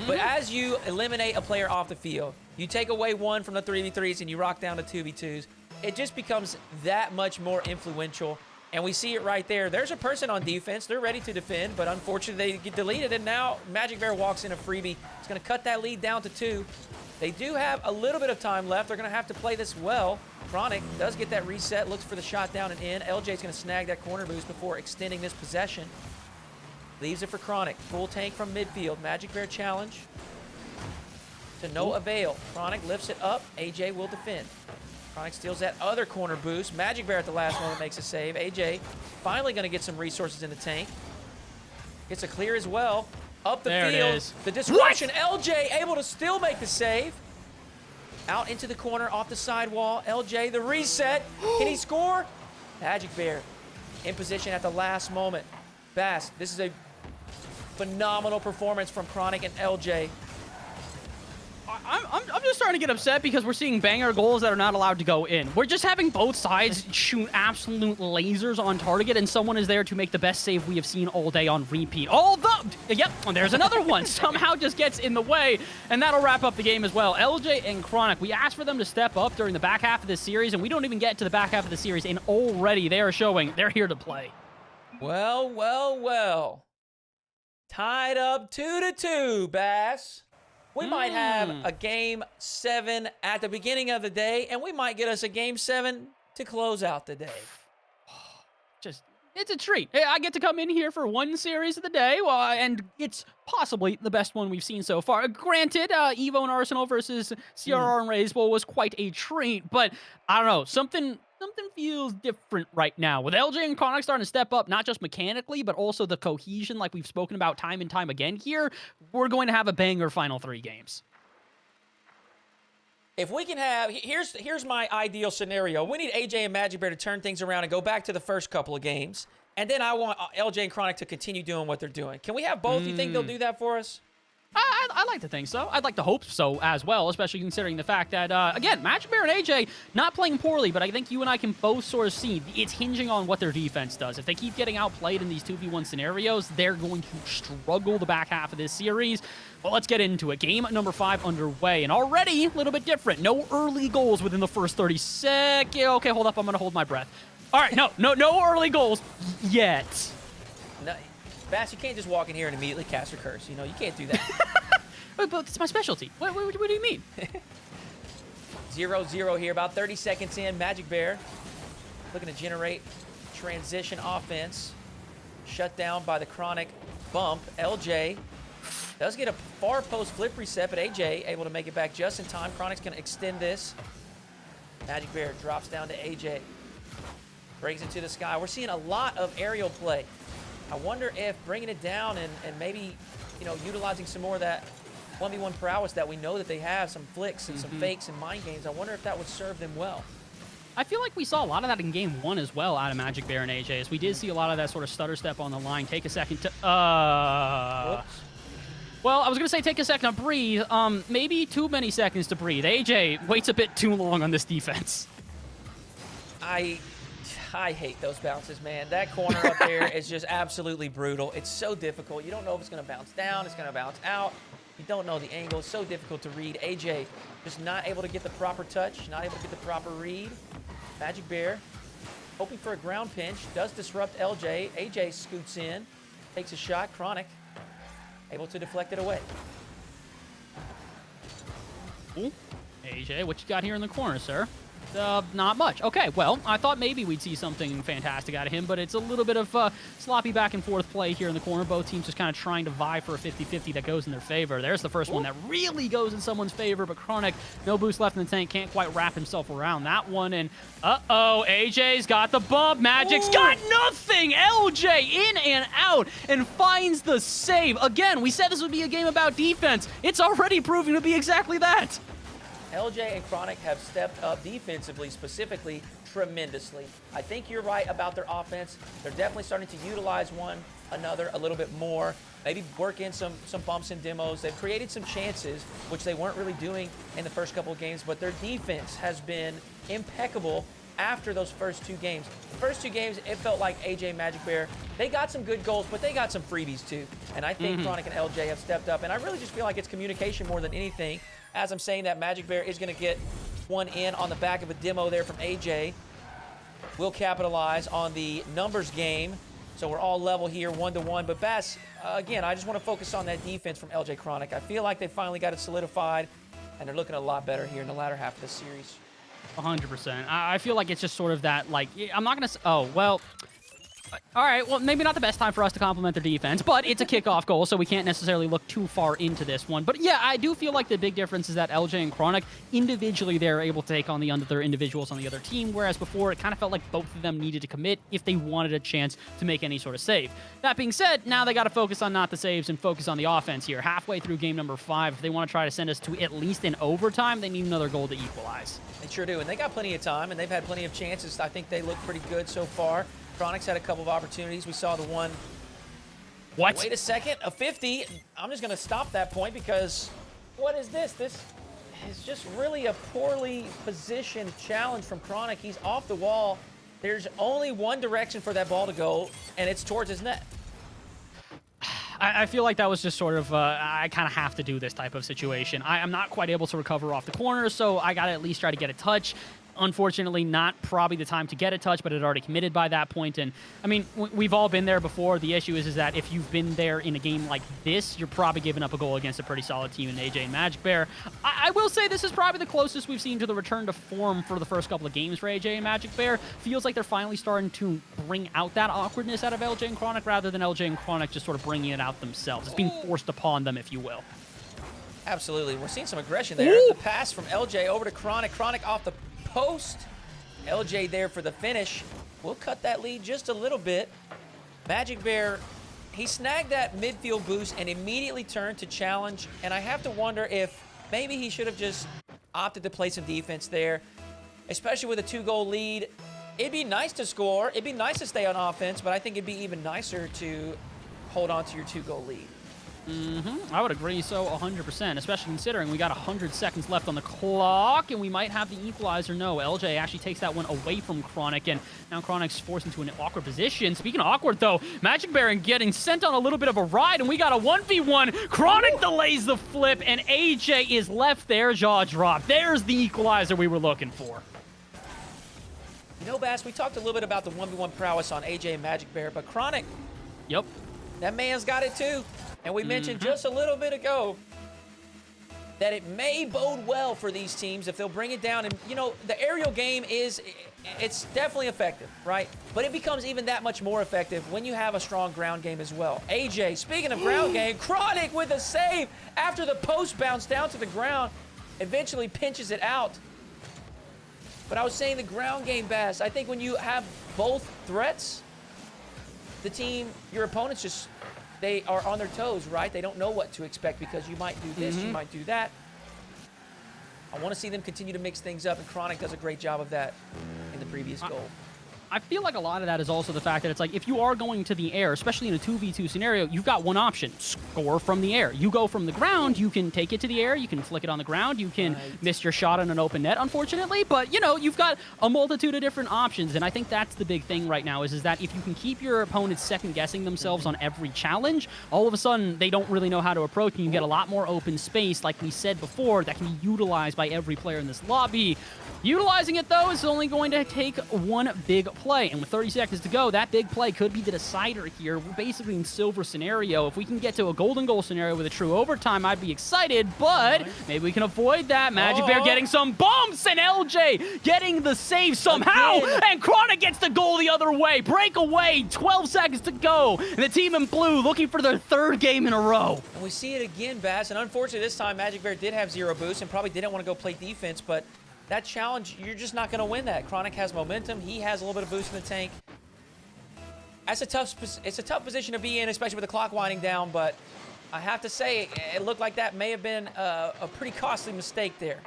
But as you eliminate a player off the field, you take away one from the 3v3s and you rock down to 2v2s, it just becomes that much more influential. And we see it right there. There's a person on defense. They're ready to defend, but unfortunately they get deleted. And now Majicbear walks in a freebie. It's going to cut that lead down to 2. They do have a little bit of time left. They're going to have to play this well. Chronic does get that reset, looks for the shot down and in. LJ's going to snag that corner boost before extending this possession. Leaves it for Chronic. Full tank from midfield. Majicbear challenge to no avail. Chronic lifts it up. AyyJayy will defend. Chronic steals that other corner boost. Majicbear at the last moment makes a save. AyyJayy finally going to get some resources in the tank. Gets a clear as well. Up the there field. It is. The disruption. LJ able to still make the save. Out into the corner off the sidewall. LJ the reset. Can he score? Majicbear in position at the last moment. Bass, this is a phenomenal performance from Chronic and LJ. I'm just starting to get upset because we're seeing banger goals that are not allowed to go in. We're just having both sides shoot absolute lasers on target, and someone is there to make the best save we have seen all day on repeat. Although, yep, there's another one. Somehow just gets in the way, and that'll wrap up the game as well. LJ and Chronic, we asked for them to step up during the back half of this series, and we don't even get to the back half of the series, and already they are showing they're here to play. Well, well, well. Tied up 2-2, Bass. We might have a Game 7 at the beginning of the day, and we might get us a Game 7 to close out the day. It's a treat. I get to come in here for one series of the day, and it's possibly the best one we've seen so far. Granted, Evo and Arsenal versus CRR and Raze Bowl was quite a treat, but I don't know, something feels different right now. With LJ and Chronic starting to step up, not just mechanically, but also the cohesion like we've spoken about time and time again here, we're going to have a banger final 3 games. If we can have, here's my ideal scenario. We need AyyJayy and Majicbear to turn things around and go back to the first couple of games. And then I want LJ and Chronic to continue doing what they're doing. Can we have both? You think they'll do that for us? I like to think so. I'd like to hope so as well, especially considering the fact that, again, Majicbear and AyyJayy not playing poorly, but I think you and I can both sort of see it's hinging on what their defense does. If they keep getting outplayed in these 2v1 scenarios, they're going to struggle the back half of this series. Well, let's get into it. Game number 5 underway, and already a little bit different. No early goals within the first 30 seconds. Okay, hold up. I'm going to hold my breath. All right, no early goals yet. No, Bass, you can't just walk in here and immediately cast a curse. You know, you can't do that. But it's my specialty. What do you mean? 0-0 here, about 30 seconds in. Majicbear looking to generate transition offense. Shut down by the Chronic bump. LJ does get a far post flip reset, but AyyJayy able to make it back just in time. Chronic's going to extend this. Majicbear drops down to AyyJayy. Breaks into the sky. We're seeing a lot of aerial play. I wonder if bringing it down and maybe, you know, utilizing some more of that 1v1 prowess that we know that they have, some flicks and some fakes and mind games, I wonder if that would serve them well. I feel like we saw a lot of that in Game 1 as well out of Majicbear and AyyJayy, as we did see a lot of that sort of stutter step on the line. Take a second to... Whoops. Well, I was going to say take a second to breathe. Maybe too many seconds to breathe. AyyJayy waits a bit too long on this defense. I hate those bounces, man. That corner up there is just absolutely brutal. It's so difficult. You don't know if it's going to bounce down, it's going to bounce out. You don't know the angle. It's so difficult to read. AyyJayy just not able to get the proper touch, not able to get the proper read. Majicbear hoping for a ground pinch, does disrupt LJ. AyyJayy scoots in, takes a shot. Chronic able to deflect it away. Ooh. AyyJayy, what you got here in the corner, sir? Not much. Okay, well, I thought maybe we'd see something fantastic out of him, but it's a little bit of sloppy back and forth play here in the corner. Both teams just kind of trying to vie for a 50-50 that goes in their favor. There's the first one that really goes in someone's favor, but Chronic, no boost left in the tank, can't quite wrap himself around that one, and uh-oh, AyyJay's got the bump. Magic's got nothing! LJ in and out and finds the save. Again, we said this would be a game about defense. It's already proving to be exactly that. LJ and Chronic have stepped up defensively, specifically, tremendously. I think you're right about their offense. They're definitely starting to utilize one another a little bit more, maybe work in some bumps and demos. They've created some chances, which they weren't really doing in the first couple of games, but their defense has been impeccable after those first 2 games. The first 2 games, it felt like AyyJayy, Majicbear, they got some good goals, but they got some freebies too. And I think Chronic and LJ have stepped up, and I really just feel like it's communication more than anything. As I'm saying that, Majicbear is going to get one in on the back of a demo there from AyyJayy. We'll capitalize on the numbers game. So we're all level here, 1-1. But Bass, again, I just want to focus on that defense from LJ Chronic. I feel like they finally got it solidified, and they're looking a lot better here in the latter half of the series. 100%. I feel like it's just sort of that, like, I'm not going to... Oh, well... All right, well, maybe not the best time for us to compliment their defense, but it's a kickoff goal, so we can't necessarily look too far into this one. But yeah, I do feel like the big difference is that LJ and Chronic, individually, they're able to take on the other individuals on the other team, whereas before, it kind of felt like both of them needed to commit if they wanted a chance to make any sort of save. That being said, now they got to focus on not the saves and focus on the offense here. Halfway through game number 5, if they want to try to send us to at least an overtime, they need another goal to equalize. They sure do, and they got plenty of time, and they've had plenty of chances. I think they look pretty good so far. Chronic's had a couple of opportunities. We saw the one. What? Wait a second, a 50. I'm just going to stop that point because what is this? This is just really a poorly positioned challenge from Chronic. He's off the wall. There's only one direction for that ball to go, and it's towards his net. I feel like that was just sort of, I kind of have to do this type of situation. I'm not quite able to recover off the corner, so I got to at least try to get a touch. Unfortunately, not probably the time to get a touch, but it already committed by that point. And I mean, we've all been there before. The issue is that if you've been there in a game like this, you're probably giving up a goal against a pretty solid team in AyyJayy and Majicbear. I will say this is probably the closest we've seen to the return to form for the first couple of games for AyyJayy and Majicbear. Feels like they're finally starting to bring out that awkwardness out of LJ and Chronic rather than LJ and Chronic just sort of bringing it out themselves. It's being forced upon them, if you will. Absolutely. We're seeing some aggression there. Ooh. The pass from LJ over to Chronic. Chronic off the post. LJ there for the finish. We'll cut that lead just a little bit. Majicbear, he snagged that midfield boost and immediately turned to challenge. And I have to wonder if maybe he should have just opted to play some defense there, especially with a 2-goal lead. It'd be nice to score. It'd be nice to stay on offense, but I think it'd be even nicer to hold on to your 2-goal lead. I would agree so 100%, especially considering we got 100 seconds left on the clock, and we might have the equalizer. No, LJ actually takes that one away from Chronic, and now Chronic's forced into an awkward position. Speaking of awkward, though, Majicbear getting sent on a little bit of a ride, and we got a 1v1. Chronic delays the flip, and AyyJayy is left there, jaw drop. There's the equalizer we were looking for. You know, Bass, we talked a little bit about the 1v1 prowess on AyyJayy and Majicbear, but Chronic, Yep. that man's got it too. And we mentioned just a little bit ago that it may bode well for these teams if they'll bring it down. And, you know, the aerial game it's definitely effective, right? But it becomes even that much more effective when you have a strong ground game as well. AyyJayy, speaking of ground game, Chronic with a save after the post bounce down to the ground, eventually pinches it out. But I was saying the ground game, Bass, I think when you have both threats, the team, your opponents just... they are on their toes, right? They don't know what to expect because you might do this, you might do that. I want to see them continue to mix things up, and Chronic does a great job of that in the previous goal. I feel like a lot of that is also the fact that it's like, if you are going to the air, especially in a 2v2 scenario, you've got one option: score from the air. You go from the ground, you can take it to the air, you can flick it on the ground, you can miss your shot on an open net, unfortunately, but, you know, you've got a multitude of different options, and I think that's the big thing right now, is that if you can keep your opponents second-guessing themselves on every challenge, all of a sudden, they don't really know how to approach, and you get a lot more open space, like we said before, that can be utilized by every player in this lobby. Utilizing it, though, is only going to take one big play, and with 30 seconds to go, that big play could be the decider here. We're basically in silver scenario. If we can get to a golden goal scenario with a true overtime, I'd be excited, but maybe we can avoid that. Majicbear getting some bumps, and LJ getting the save somehow, and Chronic gets the goal the other way. Breakaway, 12 seconds to go, and the team in blue looking for their 3rd game in a row. And we see it again, Bass, and unfortunately this time Majicbear did have 0 boost and probably didn't want to go play defense, but that challenge, you're just not going to win that. Chronic has momentum. He has a little bit of boost in the tank. It's a tough position to be in, especially with the clock winding down, but I have to say, it looked like that may have been a pretty costly mistake there.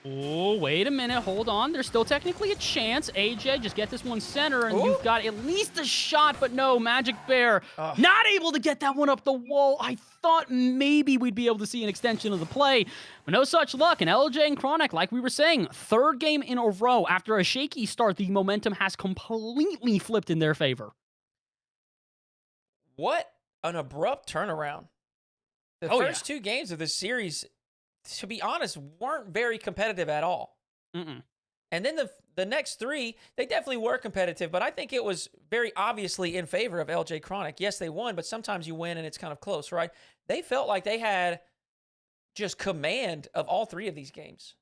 Oh, wait a minute. Hold on. There's still technically a chance. AyyJayy, just get this one center, and you've got at least a shot, but no, Majicbear not able to get that one up the wall. I thought maybe we'd be able to see an extension of the play, but no such luck. And LJ and Chronic, like we were saying, 3rd game in a row. After a shaky start, the momentum has completely flipped in their favor. What an abrupt turnaround. The first 2 games of this series, to be honest, weren't very competitive at all. And then the next 3, they definitely were competitive, but I think it was very obviously in favor of AyyJayy Chronic. Yes, they won, but sometimes you win and it's kind of close, right? They felt like they had just command of all 3 of these games.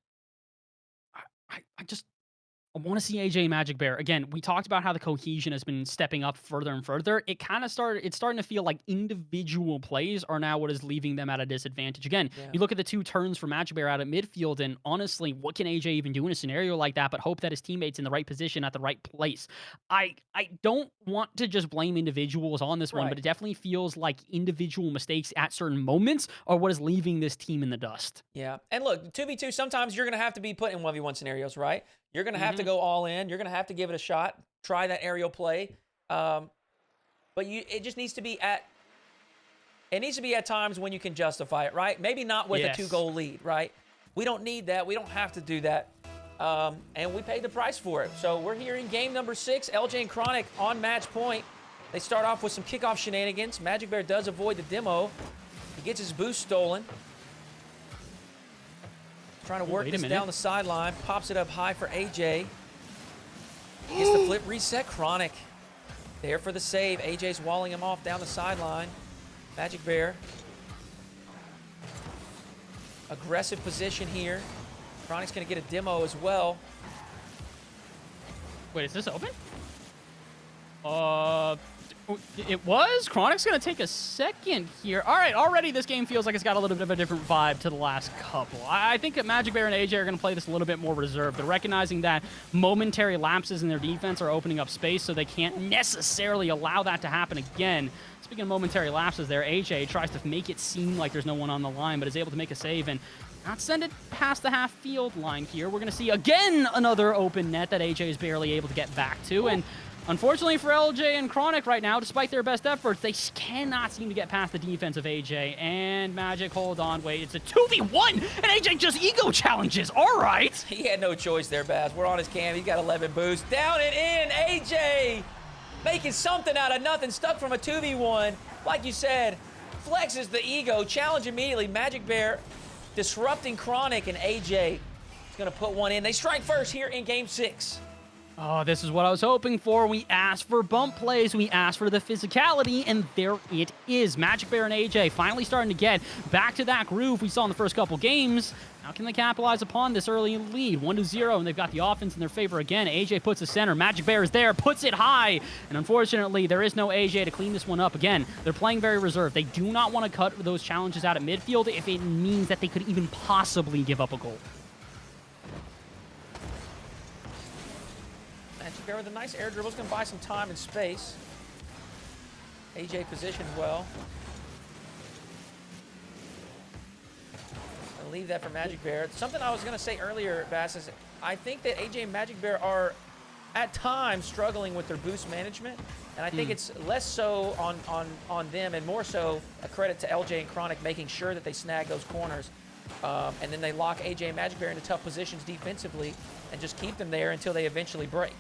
I want to see AyyJayy Majicbear. Again, we talked about how the cohesion has been stepping up further and further. It's starting to feel like individual plays are now what is leaving them at a disadvantage. Again, you look at the 2 turns for Majicbear out at midfield, and honestly, what can AyyJayy even do in a scenario like that but hope that his teammate's in the right position at the right place? I don't want to just blame individuals on this one, but it definitely feels like individual mistakes at certain moments are what is leaving this team in the dust. Yeah, and look, 2v2, sometimes you're going to have to be put in 1v1 scenarios, right? You're going to have to go all in. You're going to have to give it a shot. Try that aerial play. But it just needs to be at times when you can justify it, right? Maybe not with a 2-goal lead, right? We don't need that. We don't have to do that. And we paid the price for it. So we're here in game number 6. AyyJayy and Chronic on match point. They start off with some kickoff shenanigans. Majicbear does avoid the demo. He gets his boost stolen. Trying to work this down the sideline. Pops it up high for AyyJayy. Gets the flip reset. Chronic there for the save. AyyJay's walling him off down the sideline. Majicbear. Aggressive position here. Chronic's going to get a demo as well. Wait, is this open? It was? Chronic's going to take a second here. All right, already this game feels like it's got a little bit of a different vibe to the last couple. I think that Majicbear and AyyJayy are going to play this a little bit more reserved. They're recognizing that momentary lapses in their defense are opening up space, so they can't necessarily allow that to happen again. Speaking of momentary lapses there, AyyJayy tries to make it seem like there's no one on the line, but is able to make a save and not send it past the half-field line here. We're going to see, again, another open net that AyyJayy is barely able to get back to, and unfortunately for AyyJayy and Chronic right now, despite their best efforts, they cannot seem to get past the defense of AyyJayy. And Magic, hold on, wait, it's a 2v1, and AyyJayy just ego challenges. All right. He had no choice there, Baz. We're on his cam. He's got 11 boosts. Down and in, AyyJayy making something out of nothing, stuck from a 2v1. Like you said, flexes the ego, challenge immediately. Majicbear disrupting Chronic, and AyyJayy is going to put one in. They strike first here in game 6. Oh, this is what I was hoping for. We asked for bump plays. We asked for the physicality, and there it is. Majicbear and AyyJayy finally starting to get back to that groove we saw in the first couple games. How can they capitalize upon this early lead? 1-0, and they've got the offense in their favor again. AyyJayy puts the center. Majicbear is there, puts it high, and unfortunately, there is no AyyJayy to clean this one up. Again, they're playing very reserved. They do not want to cut those challenges out at midfield if it means that they could even possibly give up a goal. Majicbear with a nice air dribble. Is going to buy some time and space. AyyJayy positioned well. I'll leave that for Majicbear. Something I was going to say earlier, Bass, is I think that AyyJayy and Majicbear are at times struggling with their boost management, and I think it's less so on them and more so a credit to AyyJayy and Chronic making sure that they snag those corners. And then they lock AyyJayy and Majicbear into tough positions defensively and just keep them there until they eventually break.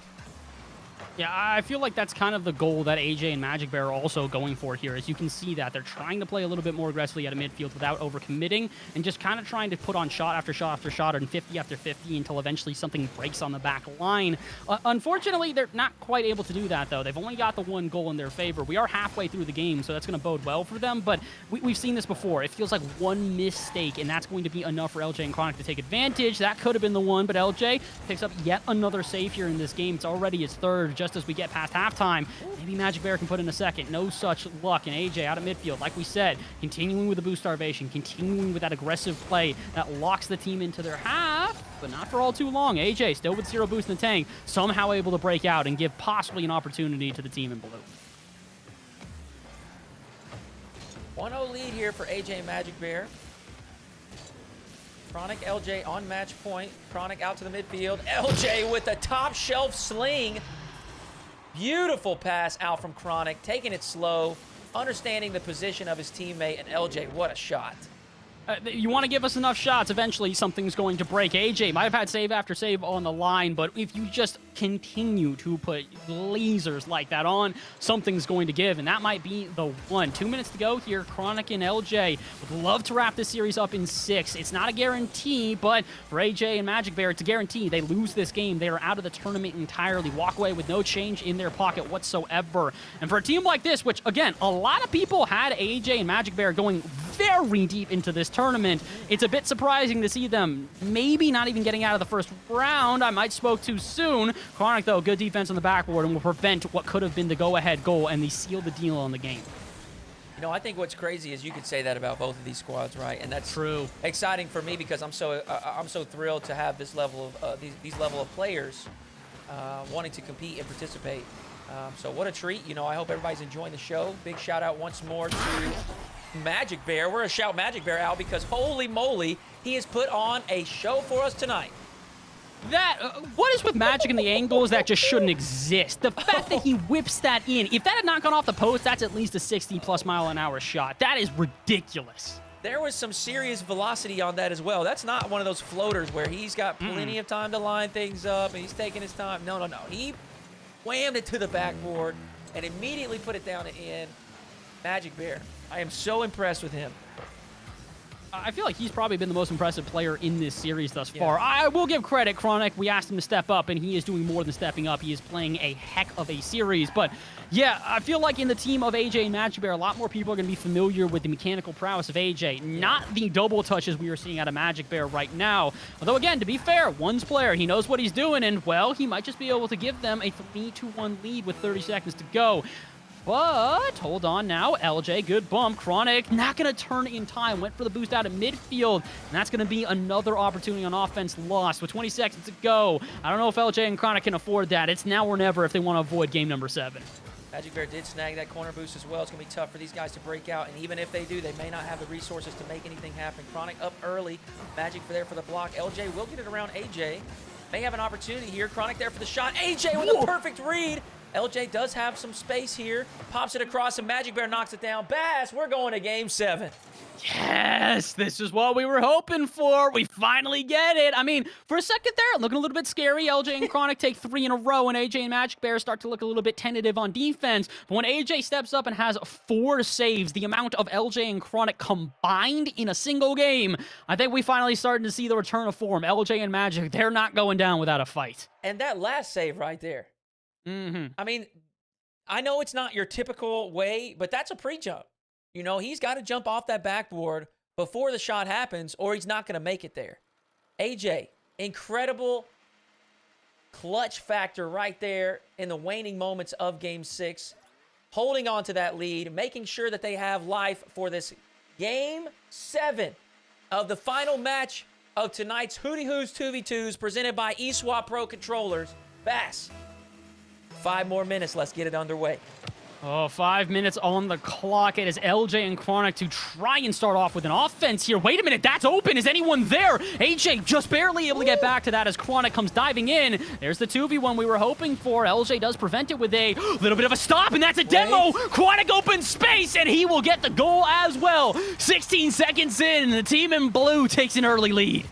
Yeah, I feel like that's kind of the goal that AyyJayy and Majicbear are also going for here. As you can see that they're trying to play a little bit more aggressively at a midfield without overcommitting and just kind of trying to put on shot after shot after shot and 50 after 50 until eventually something breaks on the back line. Unfortunately, they're not quite able to do that, though. They've only got the 1 goal in their favor. We are halfway through the game, so that's going to bode well for them, but we've seen this before. It feels like one mistake, and that's going to be enough for AyyJayy and Chronic to take advantage. That could have been the one, but AyyJayy picks up yet another save here in this game. It's already his 3rd just as we get past halftime. Maybe Majicbear can put in a second. No such luck. And AyyJayy out of midfield, like we said, continuing with the boost starvation, continuing with that aggressive play that locks the team into their half, but not for all too long. AyyJayy still with 0 boost in the tank, somehow able to break out and give possibly an opportunity to the team in blue. 1-0 lead here for AyyJayy and Majicbear. Chronic, AyyJayy on match point. Chronic out to the midfield. AyyJayy with the top shelf sling. Beautiful pass out from Chronic, taking it slow, understanding the position of his teammate, and AyyJayy, what a shot. You want to give us enough shots, eventually something's going to break. AyyJayy might have had save after save on the line, but if you just continue to put lasers like that on, something's going to give, and that might be the one. 2 minutes to go here. Chronic and AyyJayy would love to wrap this series up in 6. It's not a guarantee, but for AyyJayy and Majicbear, it's a guarantee. They lose this game, they are out of the tournament entirely, walk away with no change in their pocket whatsoever. And for a team like this, which, again, a lot of people had AyyJayy and Majicbear going very deep into this tournament, it's a bit surprising to see them maybe not even getting out of the first round. I might spoke too soon. Chronic, though, good defense on the backboard and will prevent what could have been the go-ahead goal, and they seal the deal on the game. You know, I think what's crazy is you could say that about both of these squads, right? And that's true. Exciting for me because I'm so thrilled to have this level of these level of players wanting to compete and participate. So what a treat. You know, I hope everybody's enjoying the show. Big shout out once more to Majicbear. We're gonna shout Majicbear out because holy moly, he has put on a show for us tonight. What is with Magic and the angles that just shouldn't exist? The fact that he whips that in, if that had not gone off the post, that's at least a 60+ mile-an-hour shot. That is ridiculous. There was some serious velocity on that as well. That's not one of those floaters where he's got plenty of time to line things up and he's taking his time. No. He whammed it to the backboard and immediately put it down and in. Majicbear. I am so impressed with him. I feel like he's probably been the most impressive player in this series thus far. I will give credit, Chronic. We asked him to step up, and he is doing more than stepping up. He is playing a heck of a series. But, yeah, I feel like in the team of AyyJayy and Majicbear, a lot more people are going to be familiar with the mechanical prowess of AyyJayy, not the double touches we are seeing out of Majicbear right now. Although, again, to be fair, one's player. He knows what he's doing, and, well, he might just be able to give them a 3-1 lead with 30 seconds to go. But, hold on now, AyyJayy, good bump. Chronic, not going to turn in time. Went for the boost out of midfield, and that's going to be another opportunity on offense lost with 20 seconds to go. I don't know if AyyJayy and Chronic can afford that. It's now or never if they want to avoid game number 7. Majicbear did snag that corner boost as well. It's going to be tough for these guys to break out, and even if they do, they may not have the resources to make anything happen. Chronic up early. Magic there for the block. AyyJayy will get it around AyyJayy. May have an opportunity here. Chronic there for the shot. AyyJayy with a perfect read. AyyJayy does have some space here. Pops it across, and Majicbear knocks it down. Bass, we're going to game 7. Yes, this is what we were hoping for. We finally get it. I mean, for a second there, looking a little bit scary. AyyJayy and Chronic take 3 in a row, and AyyJayy and Majicbear start to look a little bit tentative on defense. But when AyyJayy steps up and has 4 saves, the amount of AyyJayy and Chronic combined in a single game, I think we finally started to see the return of form. AyyJayy and Magic, they're not going down without a fight. And that last save right there. I mean, I know it's not your typical way, but that's a pre-jump. You know, he's got to jump off that backboard before the shot happens, or he's not going to make it there. AyyJayy, incredible clutch factor right there in the waning moments of Game 6. Holding on to that lead, making sure that they have life for this Game 7 of the final match of tonight's Hoodyhoos 2v2s presented by eSwap Pro Controllers. Bass. 5 more minutes. Let's get it underway. Oh, 5 minutes on the clock. It is AyyJayy and Chronic to try and start off with an offense here. Wait a minute, that's open. Is anyone there? AyyJayy just barely able to get back to that as Chronic comes diving in. There's the 2v1 we were hoping for. AyyJayy does prevent it with a little bit of a stop, and that's a demo. Chronic opens space, and he will get the goal as well. 16 seconds in, the team in blue takes an early lead.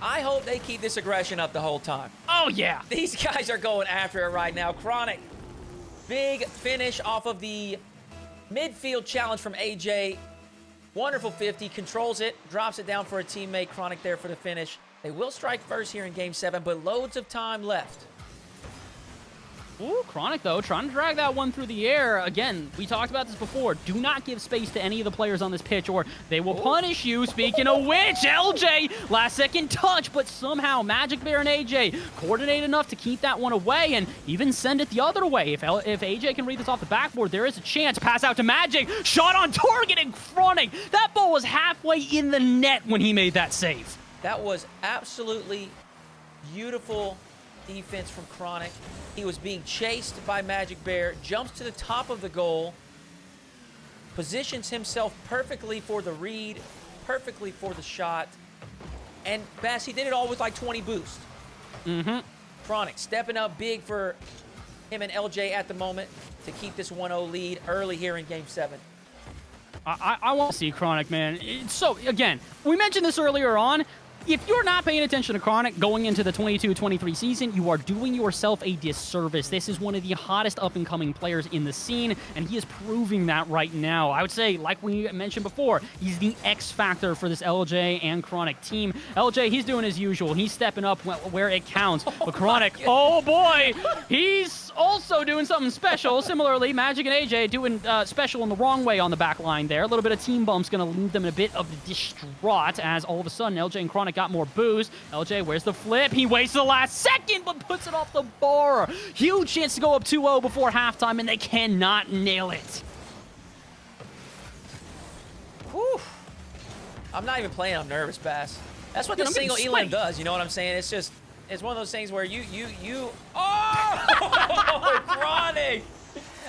I hope they keep this aggression up the whole time. Oh, yeah. These guys are going after it right now. Chronic, big finish off of the midfield challenge from AyyJayy. Wonderful 50, controls it, drops it down for a teammate. Chronic there for the finish. They will strike first here in Game 7, but loads of time left. Ooh, Chronic, though, trying to drag that one through the air. Again, we talked about this before. Do not give space to any of the players on this pitch, or they will punish you. Speaking of which, AyyJayy, last-second touch, but somehow Majicbear and AyyJayy coordinate enough to keep that one away and even send it the other way. If AyyJayy can read this off the backboard, there is a chance. Pass out to Magic. Shot on target, and Chronic. That ball was halfway in the net when he made that save. That was absolutely beautiful defense from Chronic. He was being chased by Majicbear, jumps to the top of the goal, positions himself perfectly for the read, perfectly for the shot, and Bass, he did it all with like 20 boost. Chronic stepping up big for him and AyyJayy at the moment to keep this 1-0 lead early here in Game 7. I want to see Chronic, man. So, again, we mentioned this earlier on. If you're not paying attention to Chronic going into the 22-23 season, you are doing yourself a disservice. This is one of the hottest up-and-coming players in the scene, and he is proving that right now. I would say, like we mentioned before, he's the X factor for this LJ and Chronic team. LJ, he's doing his usual. He's stepping up where it counts. But Chronic, oh boy, he's also doing something special. Similarly, Magic and AyyJayy doing special in the wrong way on the back line there. A little bit of team bump's going to leave them in a bit of distraught as all of a sudden LJ and Chronic got more boost. LJ, where's the flip? He waits the last second, but puts it off the bar. Huge chance to go up 2-0 before halftime, and they cannot nail it. Whew. I'm not even playing. I'm nervous, Bass. That's what the single elim does. You know what I'm saying? It's just, it's one of those things where oh, Chronic.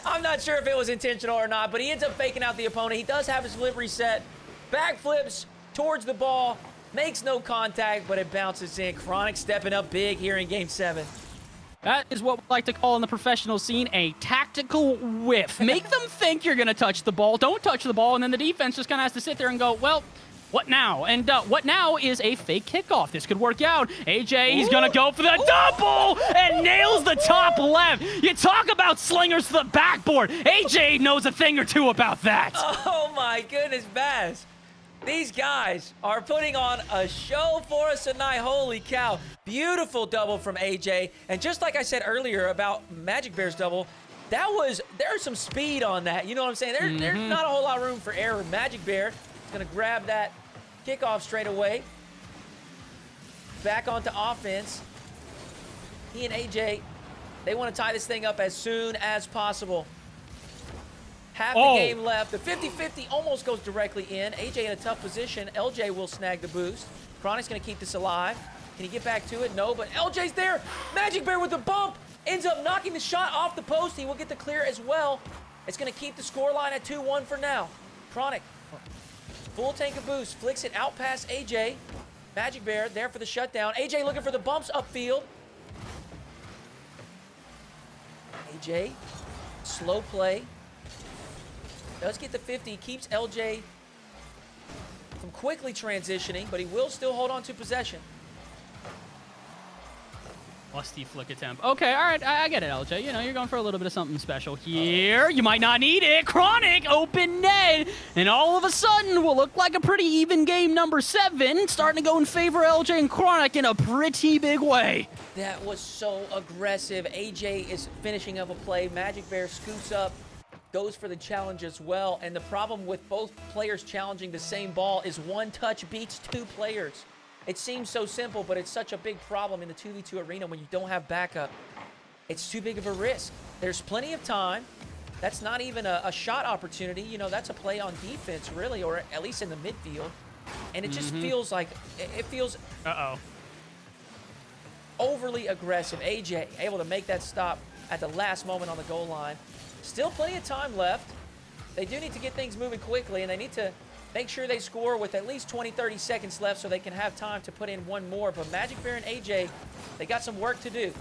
I'm not sure if it was intentional or not, but he ends up faking out the opponent. He does have his flip reset. Backflips towards the ball. Makes no contact, but it bounces in. Chronic stepping up big here in Game 7. That is what we like to call in the professional scene a tactical whiff. Make them think you're going to touch the ball. Don't touch the ball, and then the defense just kind of has to sit there and go, well, what now? And what now is a fake kickoff. This could work out. AyyJayy, he's going to go for the double and nails the top left. You talk about slingers to the backboard. AyyJayy knows a thing or two about that. Oh, my goodness, Baz. These guys are putting on a show for us tonight. Holy cow. Beautiful double from AyyJayy. And just like I said earlier about Majicbear's double, there's some speed on that. You know what I'm saying? There's not a whole lot of room for error. Majicbear is going to grab that kickoff straight away. Back onto offense. He and AyyJayy, they want to tie this thing up as soon as possible. Half the game left. The 50-50 almost goes directly in. AyyJayy in a tough position. LJ will snag the boost. Chronic's going to keep this alive. Can he get back to it? No, but LJ's there. Majicbear with the bump. Ends up knocking the shot off the post. He will get the clear as well. It's going to keep the scoreline at 2-1 for now. Chronic, full tank of boost. Flicks it out past AyyJayy. Majicbear there for the shutdown. AyyJayy looking for the bumps upfield. AyyJayy, slow play. Does get the 50, keeps LJ from quickly transitioning, but he will still hold on to possession. Lusty flick attempt. Okay, all right, I get it, LJ. You know, you're going for a little bit of something special here. You might not need it. Chronic, open net. And all of a sudden, will look like a pretty even game number 7. Starting to go in favor of LJ and Chronic in a pretty big way. That was so aggressive. AyyJayy is finishing up a play. Majicbear scoots up. Goes for the challenge as well. And the problem with both players challenging the same ball is one touch beats 2 players. It seems so simple, but it's such a big problem in the 2v2 arena when you don't have backup. It's too big of a risk. There's plenty of time. That's not even a shot opportunity. You know, that's a play on defense, really, or at least in the midfield. And it just feels like, it feels overly aggressive. AyyJayy able to make that stop at the last moment on the goal line. Still plenty of time left. They do need to get things moving quickly, and they need to make sure they score with at least 20-30 seconds left so they can have time to put in one more. But Majicbear and AyyJayy, they got some work to do.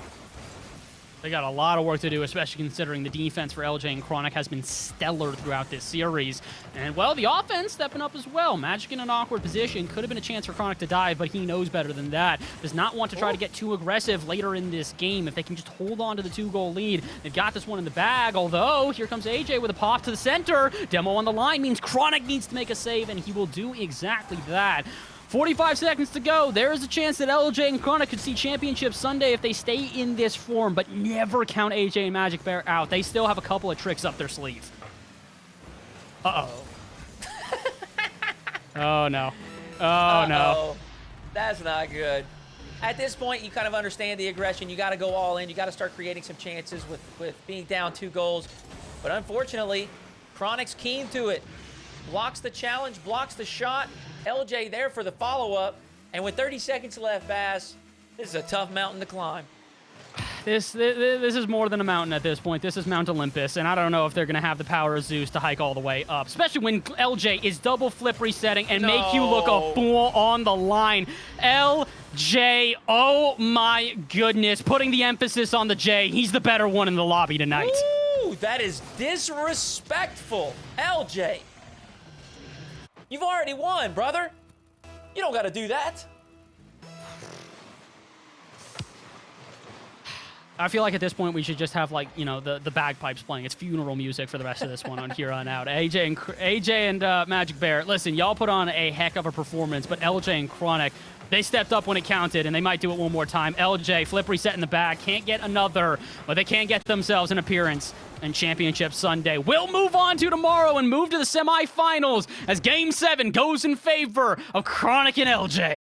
They got a lot of work to do, especially considering the defense for LJ and Chronic has been stellar throughout this series. And, well, the offense stepping up as well. Magic in an awkward position. Could have been a chance for Chronic to dive, but he knows better than that. Does not want to try to get too aggressive later in this game. If they can just hold on to the 2-goal lead, they've got this one in the bag. Although, here comes AyyJayy with a pop to the center. Demo on the line means Chronic needs to make a save, and he will do exactly that. 45 seconds to go. There is a chance that LJ and Chronic could see Championship Sunday if they stay in this form, but never count AyyJayy and Majicbear out. They still have a couple of tricks up their sleeve. Uh-oh. Oh, no. Oh, no. That's not good. At this point, you kind of understand the aggression. You got to go all in. You got to start creating some chances with being down 2 goals. But unfortunately, Chronic's keen to it. Blocks the challenge, blocks the shot. LJ there for the follow-up. And with 30 seconds left, Bass, this is a tough mountain to climb. This is more than a mountain at this point. This is Mount Olympus, and I don't know if they're going to have the power of Zeus to hike all the way up, especially when LJ is double flip resetting and make you look a fool on the line. LJ, oh my goodness, putting the emphasis on the J. He's the better one in the lobby tonight. Ooh, that is disrespectful. LJ. You've already won, brother. You don't got to do that. I feel like at this point we should just have, like, you know, the bagpipes playing. It's funeral music for the rest of this one on here on out. AyyJayy and Majicbear, listen, y'all put on a heck of a performance, but LJ and Chronic, they stepped up when it counted, and they might do it one more time. LJ, flip reset in the back, can't get another, but they can't get themselves an appearance. And Championship Sunday will move on to tomorrow and move to the semifinals as Game 7 goes in favor of Chronic and LJ.